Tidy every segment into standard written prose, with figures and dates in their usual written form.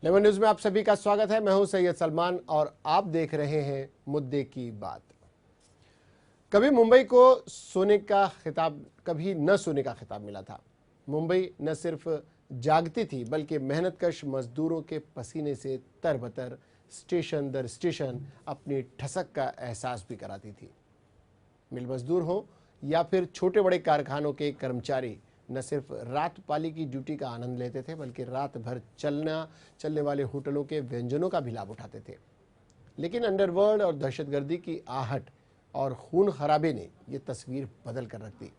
Lemon news में आप सभी का स्वागत है। मैं हूं सैयद सलमान और आप देख रहे हैं मुद्दे की बात। कभी मुंबई को सोने का खिताब, कभी न सोने का खिताब मिला था। मुंबई न सिर्फ जागती थी बल्कि मेहनतकश मजदूरों के पसीने से तरबतर स्टेशन दर स्टेशन अपनी ठसक का एहसास भी कराती थी। मिल मजदूर हो या फिर छोटे बड़े कारखानों के कर्मचारी न सिर्फ रात पाली की ड्यूटी का आनंद लेते थे बल्कि रात भर चलने वाले होटलों के व्यंजनों का भी लाभ उठाते थे। लेकिन अंडरवर्ल्ड और दहशतगर्दी की आहट और खून खराबे ने यह तस्वीर बदल कर रख दी।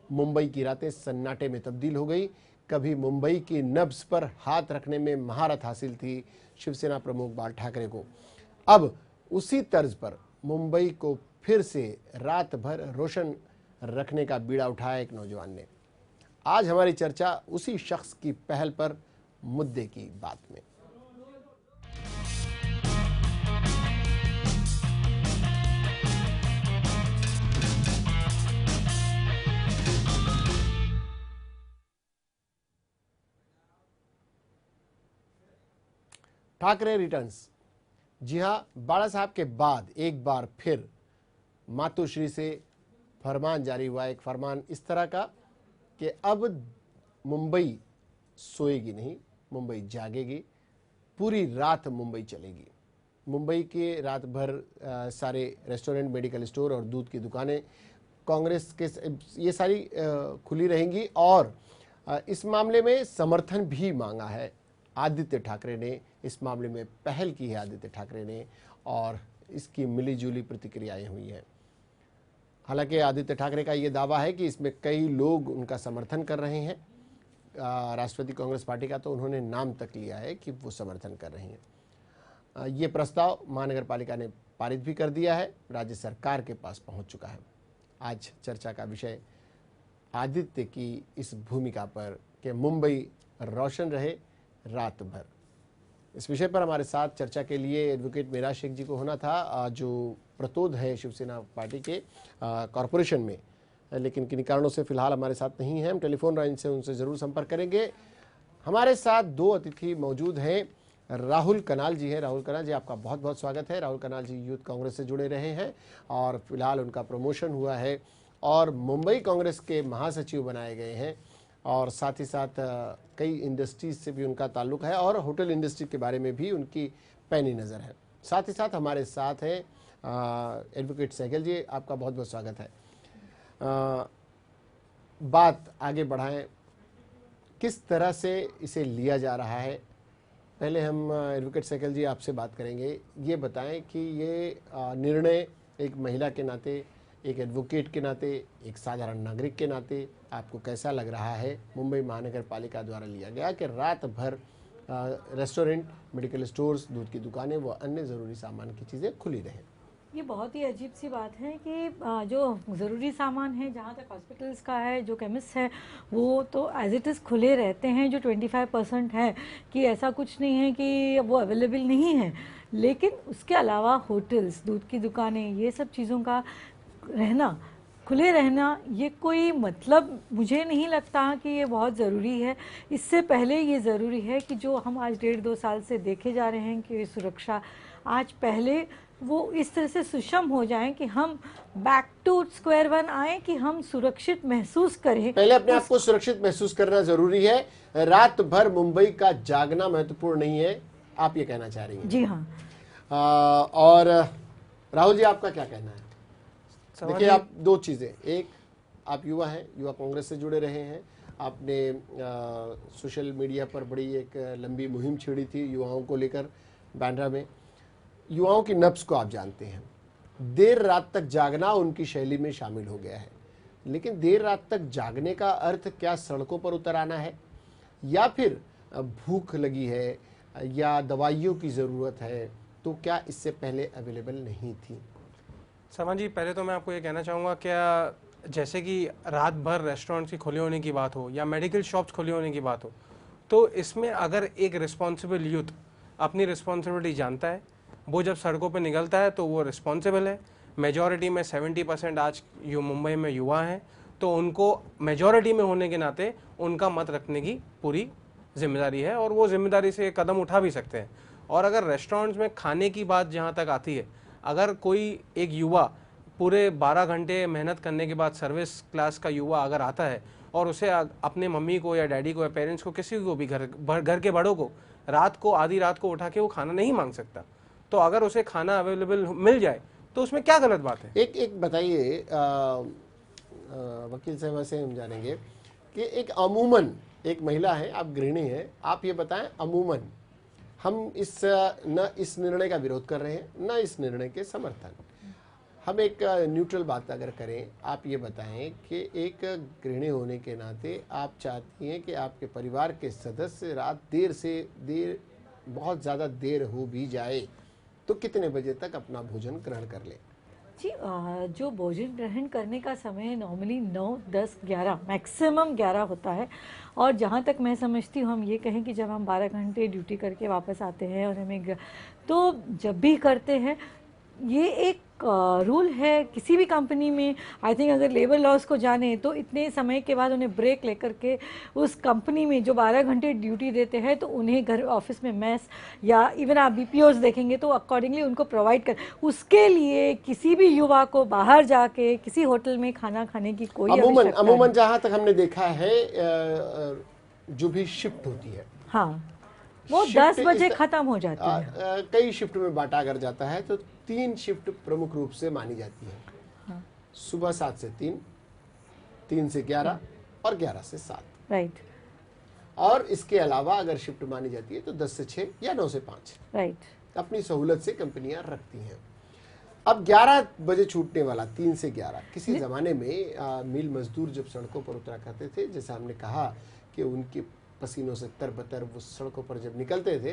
मुंबई की रातें सन्नाटे में तब्दील हो गई। कभी मुंबई की नब्ज पर हाथ रखने में महारत हासिल थी शिवसेना प्रमुख बाल ठाकरे को। अब उसी तर्ज पर मुंबई को फिर से रात भर रोशन रखने का बीड़ा उठाया एक नौजवान ने। आज हमारी चर्चा उसी शख्स की पहल पर मुद्दे की बात में। ठाकरे रिटर्न्स। जी हां, बाला साहब के बाद एक बार फिर मातोश्री से फरमान जारी हुआ। एक फरमान इस तरह का कि अब मुंबई सोएगी नहीं, मुंबई जागेगी। पूरी रात मुंबई चलेगी। मुंबई के रात भर सारे रेस्टोरेंट, मेडिकल स्टोर और दूध की दुकानें कांग्रेस के ये सारी खुली रहेंगी और इस मामले में समर्थन भी मांगा है। आदित्य ठाकरे ने इस मामले में पहल की है, आदित्य ठाकरे ने, और इसकी मिलीजुली प्रतिक्रियाएं हुई हैं। हालांकि आदित्य ठाकरे का ये दावा है कि इसमें कई लोग उनका समर्थन कर रहे हैं। राष्ट्रवादी कांग्रेस पार्टी का तो उन्होंने नाम तक लिया है कि वो समर्थन कर रही हैं। ये प्रस्ताव महानगर पालिका ने पारित भी कर दिया है, राज्य सरकार के पास पहुंच चुका है। आज चर्चा का विषय आदित्य की इस भूमिका पर कि मुंबई रोशन रहे रात भर। इस विषय पर हमारे साथ चर्चा के लिए एडवोकेट मेराज शेख जी को होना था, जो प्रतोद है शिवसेना पार्टी के कॉरपोरेशन में, लेकिन किन कारणों से फिलहाल हमारे साथ नहीं है। हम टेलीफोन लाइन से उनसे जरूर संपर्क करेंगे। हमारे साथ दो अतिथि मौजूद हैं। राहुल कनाल जी हैं। राहुल कनाल जी, आपका बहुत बहुत स्वागत है। राहुल कनाल जी यूथ कांग्रेस से जुड़े रहे हैं और फिलहाल उनका प्रमोशन हुआ है और मुंबई कांग्रेस के महासचिव बनाए गए हैं और साथ ही साथ कई इंडस्ट्रीज से भी उनका ताल्लुक है और होटल इंडस्ट्री के बारे में भी उनकी पैनी नज़र है। साथ ही साथ हमारे साथ हैं एडवोकेट सहगल जी, आपका बहुत बहुत स्वागत है। बात आगे बढ़ाएं, किस तरह से इसे लिया जा रहा है। पहले हम एडवोकेट सहगल जी आपसे बात करेंगे। ये बताएं कि ये निर्णय एक महिला के नाते, एक एडवोकेट के नाते, एक साधारण नागरिक के नाते आपको कैसा लग रहा है। मुंबई महानगर पालिका द्वारा लिया गया कि रात भर रेस्टोरेंट, मेडिकल स्टोर्स, दूध की दुकानें व अन्य ज़रूरी सामान की चीज़ें खुली रहें। ये बहुत ही अजीब सी बात है कि जो ज़रूरी सामान है, जहाँ तक हॉस्पिटल्स का है, जो केमिस्ट है, वो तो एज इट इज़ खुले रहते हैं। जो 25% है कि ऐसा कुछ नहीं है कि वो अवेलेबल नहीं है, लेकिन उसके अलावा होटल्स, दूध की दुकानें, ये सब चीज़ों का रहना, खुले रहना, ये कोई मतलब मुझे नहीं लगता कि ये बहुत ज़रूरी है। इससे पहले ये ज़रूरी है कि जो हम आज 1.5-2 साल से देखे जा रहे हैं कि सुरक्षा, आज पहले वो इस तरह से सुषम हो जाएं कि हम बैक टू स्क्वायर वन आए, कि हम सुरक्षित महसूस करें। पहले अपने आप को सुरक्षित महसूस करना जरूरी है। रात भर मुंबई का जागना महत्वपूर्ण नहीं है, आप ये कहना चाह रही हैं? जी हाँ। और राहुल जी, आपका क्या कहना है? देखिए, आप दो चीजें, एक आप युवा हैं, युवा कांग्रेस से जुड़े रहे हैं, आपने सोशल मीडिया पर बड़ी एक लंबी मुहिम छेड़ी थी युवाओं को लेकर बांद्रा में। युवाओं की नब्ज को आप जानते हैं। देर रात तक जागना उनकी शैली में शामिल हो गया है, लेकिन देर रात तक जागने का अर्थ क्या सड़कों पर उतर आना है, या फिर भूख लगी है या दवाइयों की ज़रूरत है, तो क्या इससे पहले अवेलेबल नहीं थी? समान जी, पहले तो मैं आपको ये कहना चाहूँगा, क्या जैसे कि रात भर रेस्टोरेंट्स की खुले होने की बात हो या मेडिकल शॉप्स खुले होने की बात हो, तो इसमें अगर एक रिस्पॉन्सिबल यूथ अपनी रिस्पॉन्सिबिलिटी जानता है, वो जब सड़कों पर निकलता है तो वो रिस्पॉन्सिबल है। मेजॉरिटी में 70% आज मुंबई में युवा हैं, तो उनको मेजॉरिटी में होने के नाते उनका मत रखने की पूरी जिम्मेदारी है और वो जिम्मेदारी से कदम उठा भी सकते हैं। और अगर रेस्टोरेंट्स में खाने की बात जहाँ तक आती है, अगर कोई एक युवा पूरे 12 घंटे मेहनत करने के बाद सर्विस क्लास का युवा अगर आता है और उसे अपने मम्मी को या डैडी को या पेरेंट्स को, किसी को भी घर के बड़ों को रात को आधी रात को उठा के वो खाना नहीं मांग सकता, तो अगर उसे खाना अवेलेबल मिल जाए तो उसमें क्या गलत बात है? एक बताइए, वकील साहब से हम जानेंगे कि एक अमूमन एक महिला है, आप गृहिणी हैं, आप ये बताएं अमूमन हम न इस निर्णय का विरोध कर रहे हैं न इस निर्णय के समर्थन, हम एक न्यूट्रल बात अगर करें, आप ये बताएं कि एक गृहिणी होने के नाते आप चाहती हैं कि आपके परिवार के सदस्य रात देर बहुत ज़्यादा देर हो भी जाए तो कितने बजे तक अपना भोजन ग्रहण कर लें? जी, जो भोजन ग्रहण करने का समय नॉर्मली 9, 10, 11 मैक्सिमम 11 होता है। और जहाँ तक मैं समझती हूँ, हम ये कहें कि जब हम 12 घंटे ड्यूटी करके वापस आते हैं और हमें तो जब भी करते हैं, ये एक रूल है किसी भी कंपनी में। आई थिंक अगर लेबर लॉज को जाने तो इतने समय के बाद उन्हें ब्रेक लेकर के उस कंपनी में जो 12 घंटे ड्यूटी देते हैं तो उन्हें घर ऑफिस में मेस या इवन आप बीपीओस देखेंगे तो अकॉर्डिंगली उनको प्रोवाइड कर, उसके लिए किसी भी युवा को बाहर जाके किसी होटल में खाना खाने की कोई अमूमन जहाँ तक हमने देखा है जो भी शिफ्ट होती है, हाँ, वो 10 बजे खत्म हो जाती है। कई शिफ्ट में बांटा अगर जाता है तो 3 शिफ्ट प्रमुख रूप से मानी जाती है। हाँ। सुबह 7 से 3, 3 से 11 और 11 से 7। राइट। और इसके अलावा अगर शिफ्ट मानी जाती है तो 10 से 6 या 9 से 5। राइट। अपनी सहूलत से कंपनियां रखती हैं। अब 11 बजे छूटने वाला 3 से 11, किसी जमाने में मिल मजदूर जब सड़कों पर उतरा करते थे, जैसा हमने कहा कि उनके पसीनों से तरबतर वो सड़कों पर जब निकलते थे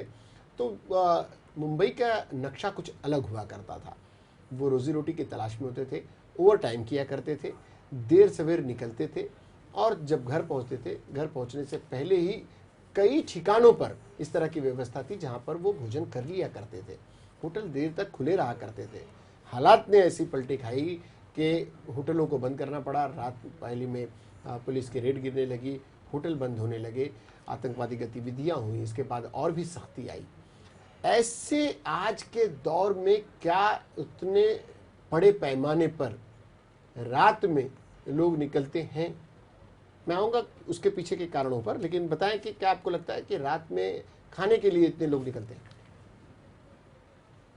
तो मुंबई का नक्शा कुछ अलग हुआ करता था। वो रोजी रोटी की तलाश में होते थे, ओवर टाइम किया करते थे, देर सवेर निकलते थे और जब घर पहुंचते थे, घर पहुंचने से पहले ही कई ठिकानों पर इस तरह की व्यवस्था थी जहां पर वो भोजन कर लिया करते थे। होटल देर तक खुले रहा करते थे। हालात ने ऐसी पलटी खाई कि होटलों को बंद करना पड़ा। रात पहली में पुलिस की रेड गिरने लगी, होटल बंद होने लगे, आतंकवादी गतिविधियां हुई, इसके बाद और भी सख्ती आई। ऐसे आज के दौर में क्या उतने बड़े पैमाने पर रात में लोग निकलते हैं? मैं आऊँगा उसके पीछे के कारणों पर, लेकिन बताएं कि क्या आपको लगता है कि रात में खाने के लिए इतने लोग निकलते हैं?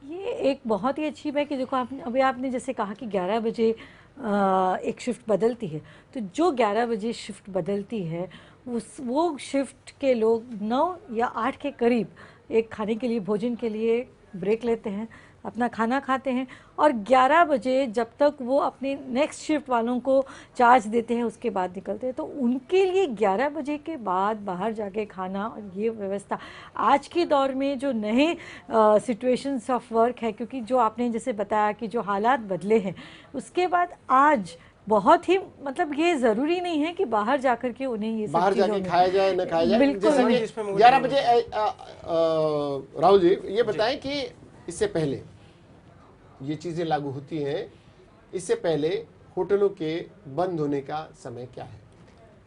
ये एक बहुत ही अच्छी बात है कि देखो अभी आपने जैसे कहा कि 11 बजे एक शिफ्ट बदलती है, तो जो 11 बजे शिफ्ट बदलती है वो शिफ्ट के लोग 9 या 8 के करीब एक खाने के लिए, भोजन के लिए ब्रेक लेते हैं, अपना खाना खाते हैं और 11 बजे जब तक वो अपने नेक्स्ट शिफ्ट वालों को चार्ज देते हैं उसके बाद निकलते हैं। तो उनके लिए 11 बजे के बाद बाहर जाके खाना और ये व्यवस्था आज के दौर में जो नए सिचुएशंस ऑफ वर्क है, क्योंकि जो आपने जैसे बताया कि जो हालात बदले हैं उसके बाद आज बहुत ही मतलब ये ज़रूरी नहीं है कि बाहर जाकर के उन्हें ये बाहर जाके खाया जाए न खाया जाए। बिल्कुल 11 बजे राहुल जी ये बताएं कि इससे पहले ये चीज़ें लागू होती हैं, इससे पहले होटलों के बंद होने का समय क्या है?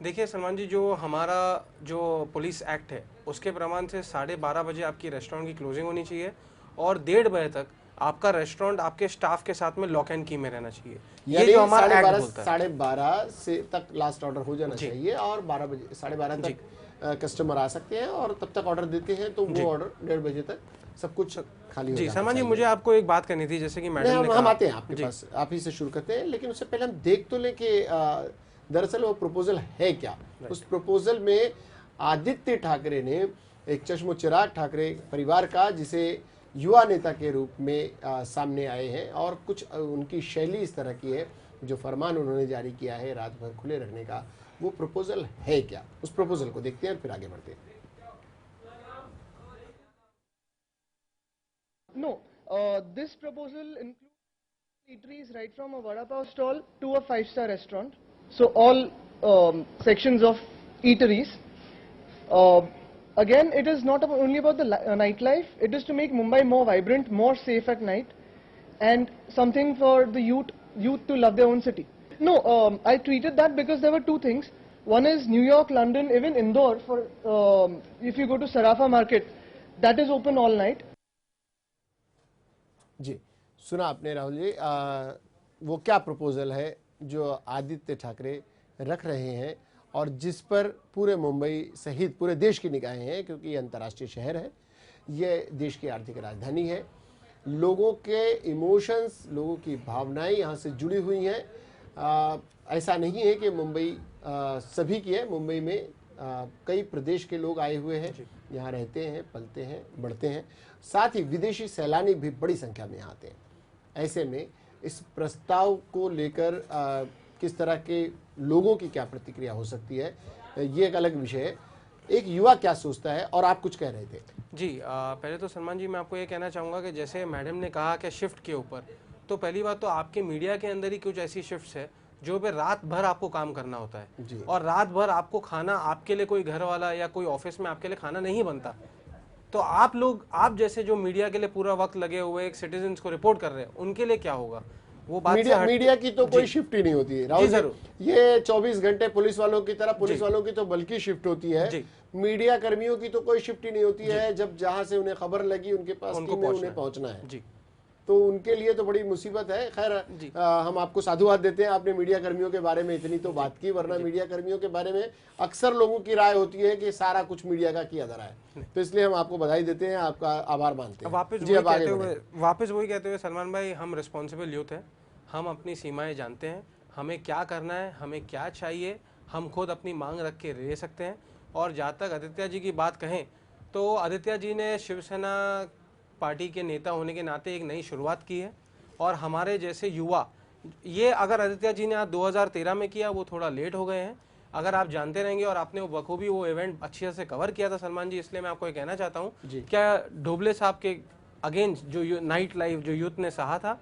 देखिए सलमान जी, जो हमारा जो पुलिस एक्ट है उसके प्रमाण से 12:30 बजे आपकी रेस्टोरेंट की क्लोजिंग होनी चाहिए और 1:30 बजे तक आपका रेस्टोरेंट आपके स्टाफ के साथ में लॉक एंड की में रहना चाहिए। ये जो हमारा एक्ट बोलता है 12:30 से तक लास्ट ऑर्डर हो जाना चाहिए और 12 बजे 12:30 तक कस्टमर आ सकते हैं और तब तक ऑर्डर देते हैं तो वो ऑर्डर 1:30 बजे तक सब कुछ खाली हो जाता है। सलमान जी, मुझे आपको एक बात करनी थी, जैसे कि मैडम ने कहा, हम आते हैं आपके पास, आप ही से शुरू करते हैं, लेकिन उससे पहले हम देख तो लें कि दरअसल वो प्रपोजल है क्या। उस प्रपोजल में आदित्य ठाकरे ने एक चश्मो चिराग ठाकरे परिवार का, जिसे युवा नेता के रूप में सामने आए हैं और कुछ उनकी शैली इस तरह की है, जो फरमान उन्होंने जारी किया है रात भर खुले रखने का, वो प्रपोजल है क्या? उस प्रपोजल को देखते हैं और फिर आगे बढ़ते हैं। No, this proposal includes eateries right from a vada pav stall to a 5-star restaurant. So all sections of eateries. Again, it is not only about the nightlife. It is to make Mumbai more vibrant, more safe at night, and something for the youth to love their own city. No, I treated that because there were two things. One is New York, London, even Indore. For if you go to Sarafa Market, that is open all night. जी, सुना आपने राहुल जी। वो क्या proposal है जो आदित्य ठाकरे रख रहे हैं और जिस पर पूरे मुंबई सहित पूरे देश की निगाहें हैं, क्योंकि ये अंतर्राष्ट्रीय शहर है, ये देश की आर्थिक राजधानी है, लोगों के इमोशंस, लोगों की भावनाएं यहाँ से जुड़ी हुई हैं। ऐसा नहीं है कि मुंबई सभी की है, मुंबई में कई प्रदेश के लोग आए हुए हैं, यहाँ रहते हैं, पलते हैं, बढ़ते हैं, साथ ही विदेशी सैलानी भी बड़ी संख्या में आते हैं। ऐसे में इस प्रस्ताव को लेकर किस तरह के लोगों की क्या प्रतिक्रिया हो सकती है, ये एक अलग विषय है। एक युवा क्या सोचता है, और आप कुछ कह रहे थे। जी, पहले तो सलमान जी मैं आपको ये कहना चाहूँगा कि जैसे मैडम ने कहा कि शिफ्ट के ऊपर, तो पहली बात तो आपके मीडिया के अंदर ही कुछ ऐसी शिफ्ट्स है जो पे रात भर आपको काम करना होता है, और रात भर आपको खाना, आपके लिए कोई घर वाला या कोई ऑफिस में आपके लिए खाना नहीं बनता। तो आप लोग, आप जैसे जो मीडिया के लिए पूरा वक्त लगे हुए एक सिटीजन्स को रिपोर्ट कर रहे हैं, उनके लिए क्या होगा? वो बात मीडिया की तो कोई शिफ्ट ही नहीं होती है राहुल जी। ये 24 घंटे पुलिस वालों की तरह, पुलिस वालों की तो बल्कि शिफ्ट होती है, मीडिया कर्मियों की तो कोई शिफ्ट ही नहीं होती है। जब जहां से उन्हें खबर लगी उनके पास उन्हें पहुंचना है जी, तो उनके लिए तो बड़ी मुसीबत है। खैर, हम आपको साधुवाद देते हैं, आपने मीडिया कर्मियों के बारे में इतनी तो बात की, वरना मीडिया कर्मियों के बारे में अक्सर लोगों की राय होती है कि सारा कुछ मीडिया का किया जा रहा है, तो इसलिए हम आपको बधाई देते हैं, आपका आभार मानते हैं। वापस वही कहते हुए सलमान भाई, हम रिस्पॉन्सिबल यूथ हैं, हम अपनी सीमाएं जानते हैं, हमें क्या करना है, हमें क्या चाहिए, हम खुद अपनी मांग रख के ले सकते हैं। और जहाँ तक आदित्य जी की बात कहें, तो आदित्य जी ने शिवसेना पार्टी के नेता होने के नाते एक नई शुरुआत की है, और हमारे जैसे युवा, ये अगर आदित्य जी ने आज 2013 में किया, वो थोड़ा लेट हो गए हैं। अगर आप जानते रहेंगे, और आपने बखूबी वो इवेंट अच्छे से कवर किया था सलमान जी, इसलिए मैं आपको ये कहना चाहता हूँ, क्या ढोबले साहब के अगेंस्ट जो नाइट लाइफ जो यूथ ने सहा था,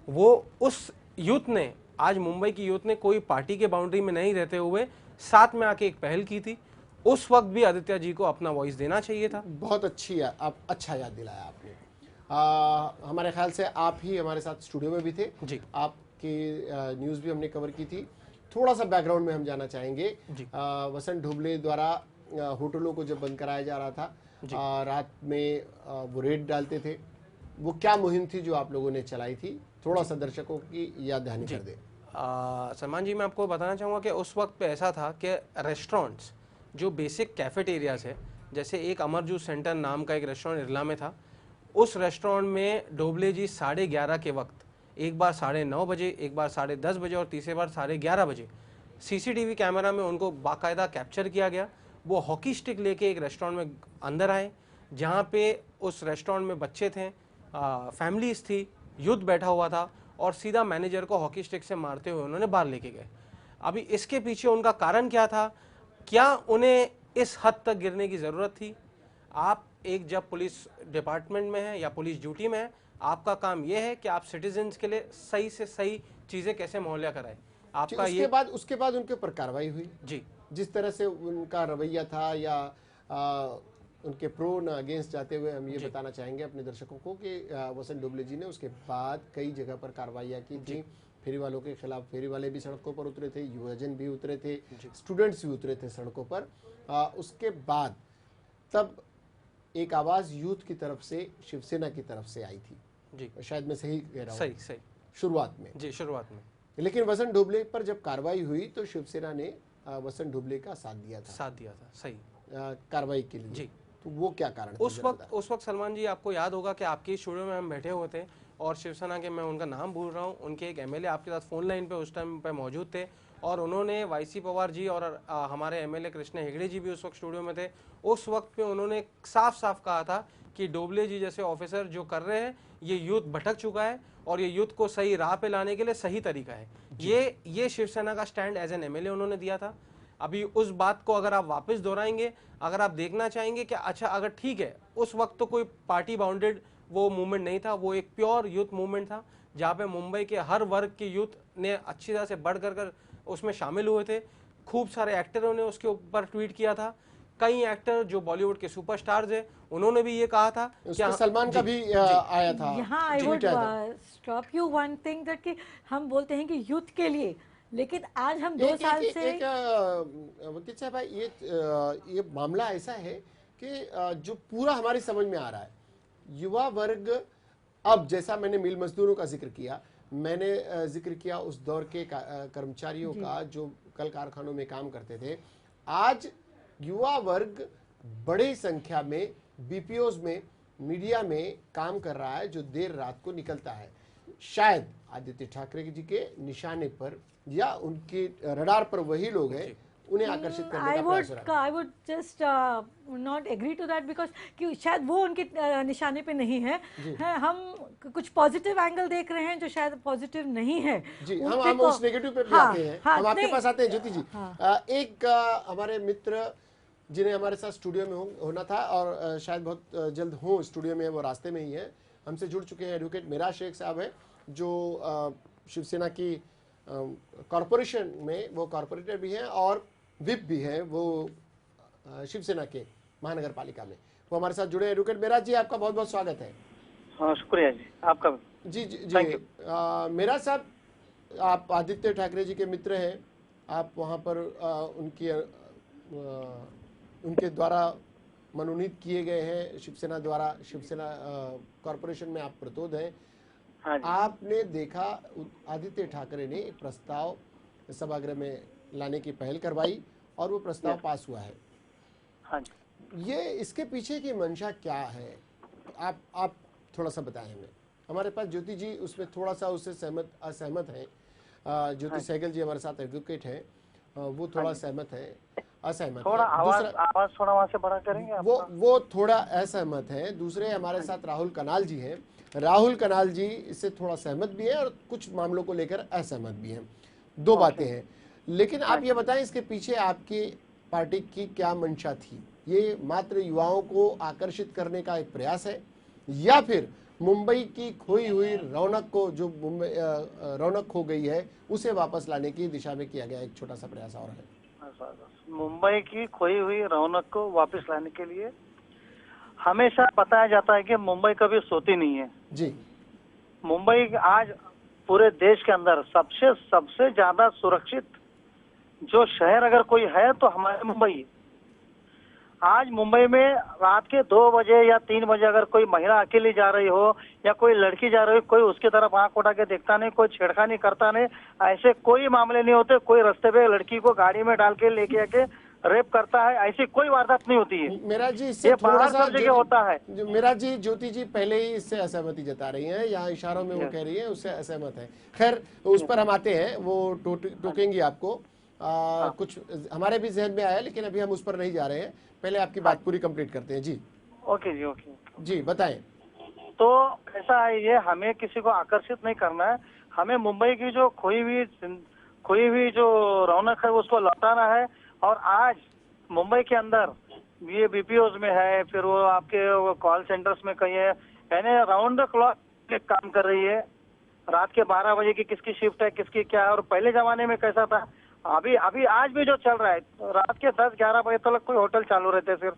वो उस यूथ ने, आज मुंबई की यूथ ने कोई पार्टी के बाउंड्री में नहीं रहते हुए साथ में आके एक पहल की थी। उस वक्त भी आदित्य जी को अपना वॉइस देना चाहिए था। बहुत अच्छी, आप अच्छा याद दिलाया आपने। हमारे ख्याल से आप ही हमारे साथ स्टूडियो में भी थे जी, आपकी न्यूज़ भी हमने कवर की थी। थोड़ा सा बैकग्राउंड में हम जाना चाहेंगे। वसंत ढोबले द्वारा होटलों को जब बंद कराया जा रहा था, रात में वो रेड डालते थे, वो क्या मुहिम थी जो आप लोगों ने चलाई थी? थोड़ा सा दर्शकों की याद दहानी कर दे। सलमान जी, मैं आपको बताना चाहूँगा कि उस वक्त पे ऐसा था कि रेस्टोरेंट्स, जो बेसिक कैफेटेरियाज है, जैसे एक अमर जूस सेंटर नाम का एक रेस्टोरेंट इरला में था, उस रेस्टोरेंट में ढोबले जी 11:30 के वक्त, एक बार 9:30 बजे, एक बार 10:30 बजे और तीसरी बार 11:30 बजे सीसीटीवी कैमरा में उनको बाकायदा कैप्चर किया गया। वो हॉकी स्टिक लेके एक रेस्टोरेंट में अंदर आए, जहाँ पे उस रेस्टोरेंट में बच्चे थे, फैमिलीज थी, युद्ध बैठा हुआ था, और सीधा मैनेजर को हॉकी स्टिक से मारते हुए उन्होंने बाहर लेके गए। अभी इसके पीछे उनका कारण क्या था? क्या उन्हें इस हद तक गिरने की ज़रूरत थी? आप एक जब पुलिस डिपार्टमेंट में है या पुलिस ड्यूटी में है, आपका काम यह है कि आप सिटीजन्स के लिए सही से सही चीज़ें कैसे मुहैया कराएं। आपका उसके बाद उनके ऊपर कार्रवाई हुई जी, जिस तरह से उनका रवैया था, या उनके प्रो न अगेंस्ट जाते हुए हम ये बताना चाहेंगे अपने दर्शकों को कि वसंत ढोबले जी ने उसके बाद कई जगह पर कार्रवाइयाँ की थी। फेरी वालों के खिलाफ, फेरी वाले भी सड़कों पर उतरे थे, युवजन भी उतरे थे, स्टूडेंट्स भी उतरे थे सड़कों पर। उसके बाद तब एक आवाज़ यूथ की तरफ से, शिवसेना की तरफ से आई थी जी, शायद मैं सही कह रहा हूँ? सही शुरुआत में जी, शुरुआत में। लेकिन वसंत ढोबले पर जब कार्रवाई हुई तो शिवसेना ने वसंत ढोबले का साथ दिया था सही कार्रवाई के लिए जी। तो वो क्या कारण उस वक्त सलमान जी, आपको याद होगा कि आपके स्टूडियो में हम बैठे हुए थे, और शिवसेना के, मैं उनका नाम भूल रहा हूँ, उनके एक एमएलए आपके साथ फोन लाइन पे उस टाइम पे मौजूद थे, और उन्होंने वाईसी पवार जी और हमारे एमएलए कृष्ण हेगड़े जी भी उस वक्त स्टूडियो में थे। उस वक्त पे उन्होंने साफ साफ कहा था कि ढोबले जी जैसे ऑफिसर जो कर रहे हैं, ये यूथ भटक चुका है, और ये यूथ को सही राह पे लाने के लिए सही तरीका है। ये शिवसेना का स्टैंड एज एन एमएलए उन्होंने दिया था। अभी उस बात को अगर आप वापस दोहराएंगे, अगर आप देखना चाहेंगे कि अच्छा, अगर ठीक है, उस वक्त तो कोई पार्टी बाउंडेड वो मूवमेंट नहीं था, वो एक प्योर यूथ मूवमेंट था, जहाँ पे मुंबई के हर वर्ग के यूथ ने अच्छी तरह से बढ़ कर उसमें शामिल हुए थे। खूब सारे एक्टरों ने उसके ऊपर ट्वीट किया था। कई एक्टर जो बॉलीवुड के सुपरस्टार्स हैं, उन्होंने भी ये कहा था कि सलमान का भी आया था। यहाँ I would stop you one thing that कि हम बोलते हैं कि यूथ के लिए, लेकिन आज हम 2 साल से वकील साहब भाई, ये मामला ऐसा है कि जो पूरा हमारी समझ में आ रहा है, युवा वर्ग अब, जैसा मैंने मिल मजदूरों का जिक्र किया, मैंने जिक्र किया उस दौर के कर्मचारियों का जो कल कारखानों में काम करते थे, आज युवा वर्ग बड़ी संख्या में बीपीओज में, मीडिया में काम कर रहा है, जो देर रात को निकलता है, शायद आदित्य ठाकरे जी के निशाने पर या उनके रडार पर वही लोग हैं, उन्हें आकर्षित करने का प्रयास हो रहा है। I would just not agree to that because कि शायद वो उनके निशाने पे नहीं है, हम कुछ पॉजिटिव एंगल देख रहे हैं जो शायद पॉजिटिव नहीं है जी। हम उस नेगेटिव पे भी आते हैं, हम आपके पास आते हैं ज्योति जी। एक हमारे मित्र जिन्हें हमारे साथ स्टूडियो में होना था और शायद बहुत जल्द हो स्टूडियो में, वो रास्ते में ही है, हमसे जुड़ चुके हैं, एडवोकेट मेरा शेख साहब है, जो शिवसेना की कॉरपोरेशन में वो कॉरपोरेटर भी हैं और विप भी हैं, वो शिवसेना के महानगर पालिका में, वो हमारे साथ जुड़े। एडवोकेट मेरा जी, आपका बहुत बहुत स्वागत है। हाँ, शुक्रिया जी आपका। जी जी जी। मेरा साहब, आप आदित्य ठाकरे जी के मित्र हैं, आप वहाँ पर उनके द्वारा मनोनीत किए गए हैं शिवसेना द्वारा, शिवसेना कॉरपोरेशन में आप प्रतोद हैं। हाँ जी। आपने देखा आदित्य ठाकरे ने एक प्रस्ताव सभागृह में लाने की पहल करवाई और वो प्रस्ताव पास हुआ है। हाँ जी। ये इसके पीछे की मंशा क्या है, आप थोड़ा सा बताएं हमें। हमारे पास ज्योति जी उसमें थोड़ा सा उससे असहमत हैं। ज्योति सहगल जी हमारे साथ एडवोकेट हैं, वो थोड़ा सहमत है, असहमत थोड़ा है। आवाज थोड़ा वहाँ से बड़ा करेंगे वो थोड़ा असहमत है। दूसरे हमारे साथ राहुल कनाल जी हैं, राहुल कनाल जी इससे थोड़ा सहमत भी है और कुछ मामलों को लेकर असहमत भी हैं। दो बातें हैं, लेकिन आप ये बताएं इसके पीछे आपकी पार्टी की क्या मंशा थी? ये मात्र युवाओं को आकर्षित करने का एक प्रयास है या फिर मुंबई की खोई हुई रौनक को, जो मुंबई रौनक खो गई है, उसे वापस लाने की दिशा में किया गया एक छोटा सा प्रयास और है? मुंबई की खोई हुई रौनक को वापस लाने के लिए हमेशा बताया जाता है कि मुंबई कभी सोती नहीं है जी। मुंबई आज पूरे देश के अंदर सबसे ज्यादा सुरक्षित जो शहर अगर कोई है तो हमारे मुंबई है। आज मुंबई में रात के 2 बजे या 3 बजे अगर कोई महिला अकेली जा रही हो या कोई लड़की जा रही हो, कोई उसकी तरफ आंख उठा के देखता नहीं, कोई छेड़खानी करता नहीं, ऐसे कोई मामले नहीं होते। कोई रास्ते पे लड़की को गाड़ी में डाल के लेके आके रेप करता है, ऐसी कोई वारदात नहीं होती है। मेरा जी इससे थोड़ा सा जगह होता है। मेरा जी ज्योति जी पहले ही इससे असहमति जता रही हैं, यहाँ इशारों में वो कह रही है उससे असहमत है। खैर उस पर हम आते हैं, वो टोकेंगी आपको। कुछ हमारे भी जहन में आया, लेकिन अभी हम उस पर नहीं जा रहे हैं, पहले आपकी बात पूरी कंप्लीट करते हैं जी। ओके जी, ओके जी बताएं। तो ऐसा है, ये हमें किसी को आकर्षित नहीं करना है, हमें मुंबई की जो खोई हुई जो रौनक है उसको लौटाना है। और आज मुंबई के अंदर ये बीपीओज में है, फिर वो आपके कॉल सेंटर्स में कहीं है, यानी राउंड द क्लॉक काम कर रही है। रात के 12 बजे की किसकी शिफ्ट है, किसकी क्या है। और पहले जमाने में कैसा था, अभी आज भी जो चल रहा है, रात के 10-11 बजे तक कोई होटल चालू रहते हैं। सिर्फ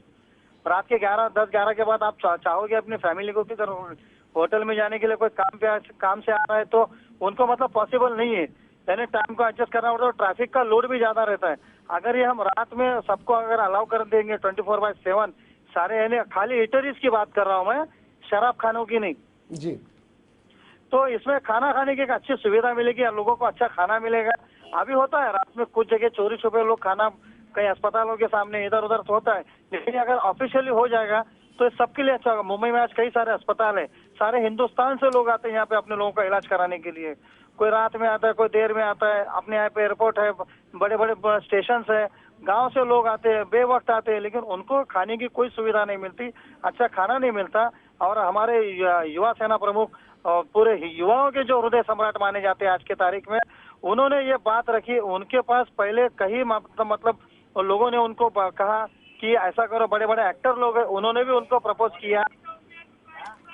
रात के 10-11 के बाद आप चाहोगे अपनी फैमिली को किधर होटल में जाने के लिए, कोई काम से आ रहा है तो उनको मतलब पॉसिबल नहीं है, यानी टाइम को एडजस्ट करना पड़ता है। ट्रैफिक का लोड भी ज्यादा रहता है। अगर ये हम रात में सबको अगर अलाउ कर देंगे 24/7 सारे, यानी खाली ईटरीज की बात कर रहा हूँ मैं, शराब खानों की नहीं जी, तो इसमें खाना खाने की एक अच्छी सुविधा मिलेगी, लोगों को अच्छा खाना मिलेगा। अभी होता है रात में कुछ जगह चोरी छुपे लोग खाना कहीं अस्पतालों के सामने इधर उधर तो होता है, लेकिन अगर ऑफिशियली हो जाएगा तो सबके लिए अच्छा होगा। मुंबई में आज कई सारे अस्पताल है, सारे हिंदुस्तान से लोग आते हैं यहाँ पे अपने लोगों का इलाज कराने के लिए। कोई रात में आता है, कोई देर में आता है। अपने यहाँ पे एयरपोर्ट है, बड़े बड़े स्टेशन है, गांव से लोग आते हैं, बेवक्त आते हैं, लेकिन उनको खाने की कोई सुविधा नहीं मिलती, अच्छा खाना नहीं मिलता। और हमारे युवा सेना प्रमुख पूरे युवाओं के जो हृदय सम्राट माने जाते हैं आज के तारीख में, उन्होंने ये बात रखी। उनके पास पहले कई मतलब लोगों ने उनको कहा कि ऐसा करो, बड़े बड़े एक्टर लोग हैं, उन्होंने भी उनको प्रपोज किया।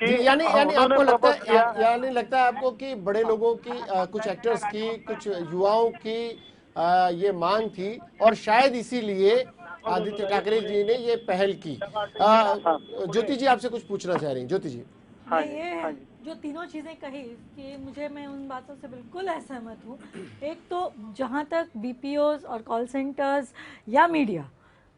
यानी आपको लगता है आपको कि बड़े लोगों की, कुछ एक्टर्स की, कुछ युवाओं की ये मांग थी और शायद इसीलिए आदित्य ठाकरे जी ने ये पहल की। ज्योति जी आपसे कुछ पूछना चाह रही हैं। ज्योति जी। हाँ, जो तीनों चीज़ें कही कि मैं उन बातों से बिल्कुल असहमत हूँ। एक तो जहाँ तक बीपीओज और कॉल सेंटर्स या मीडिया,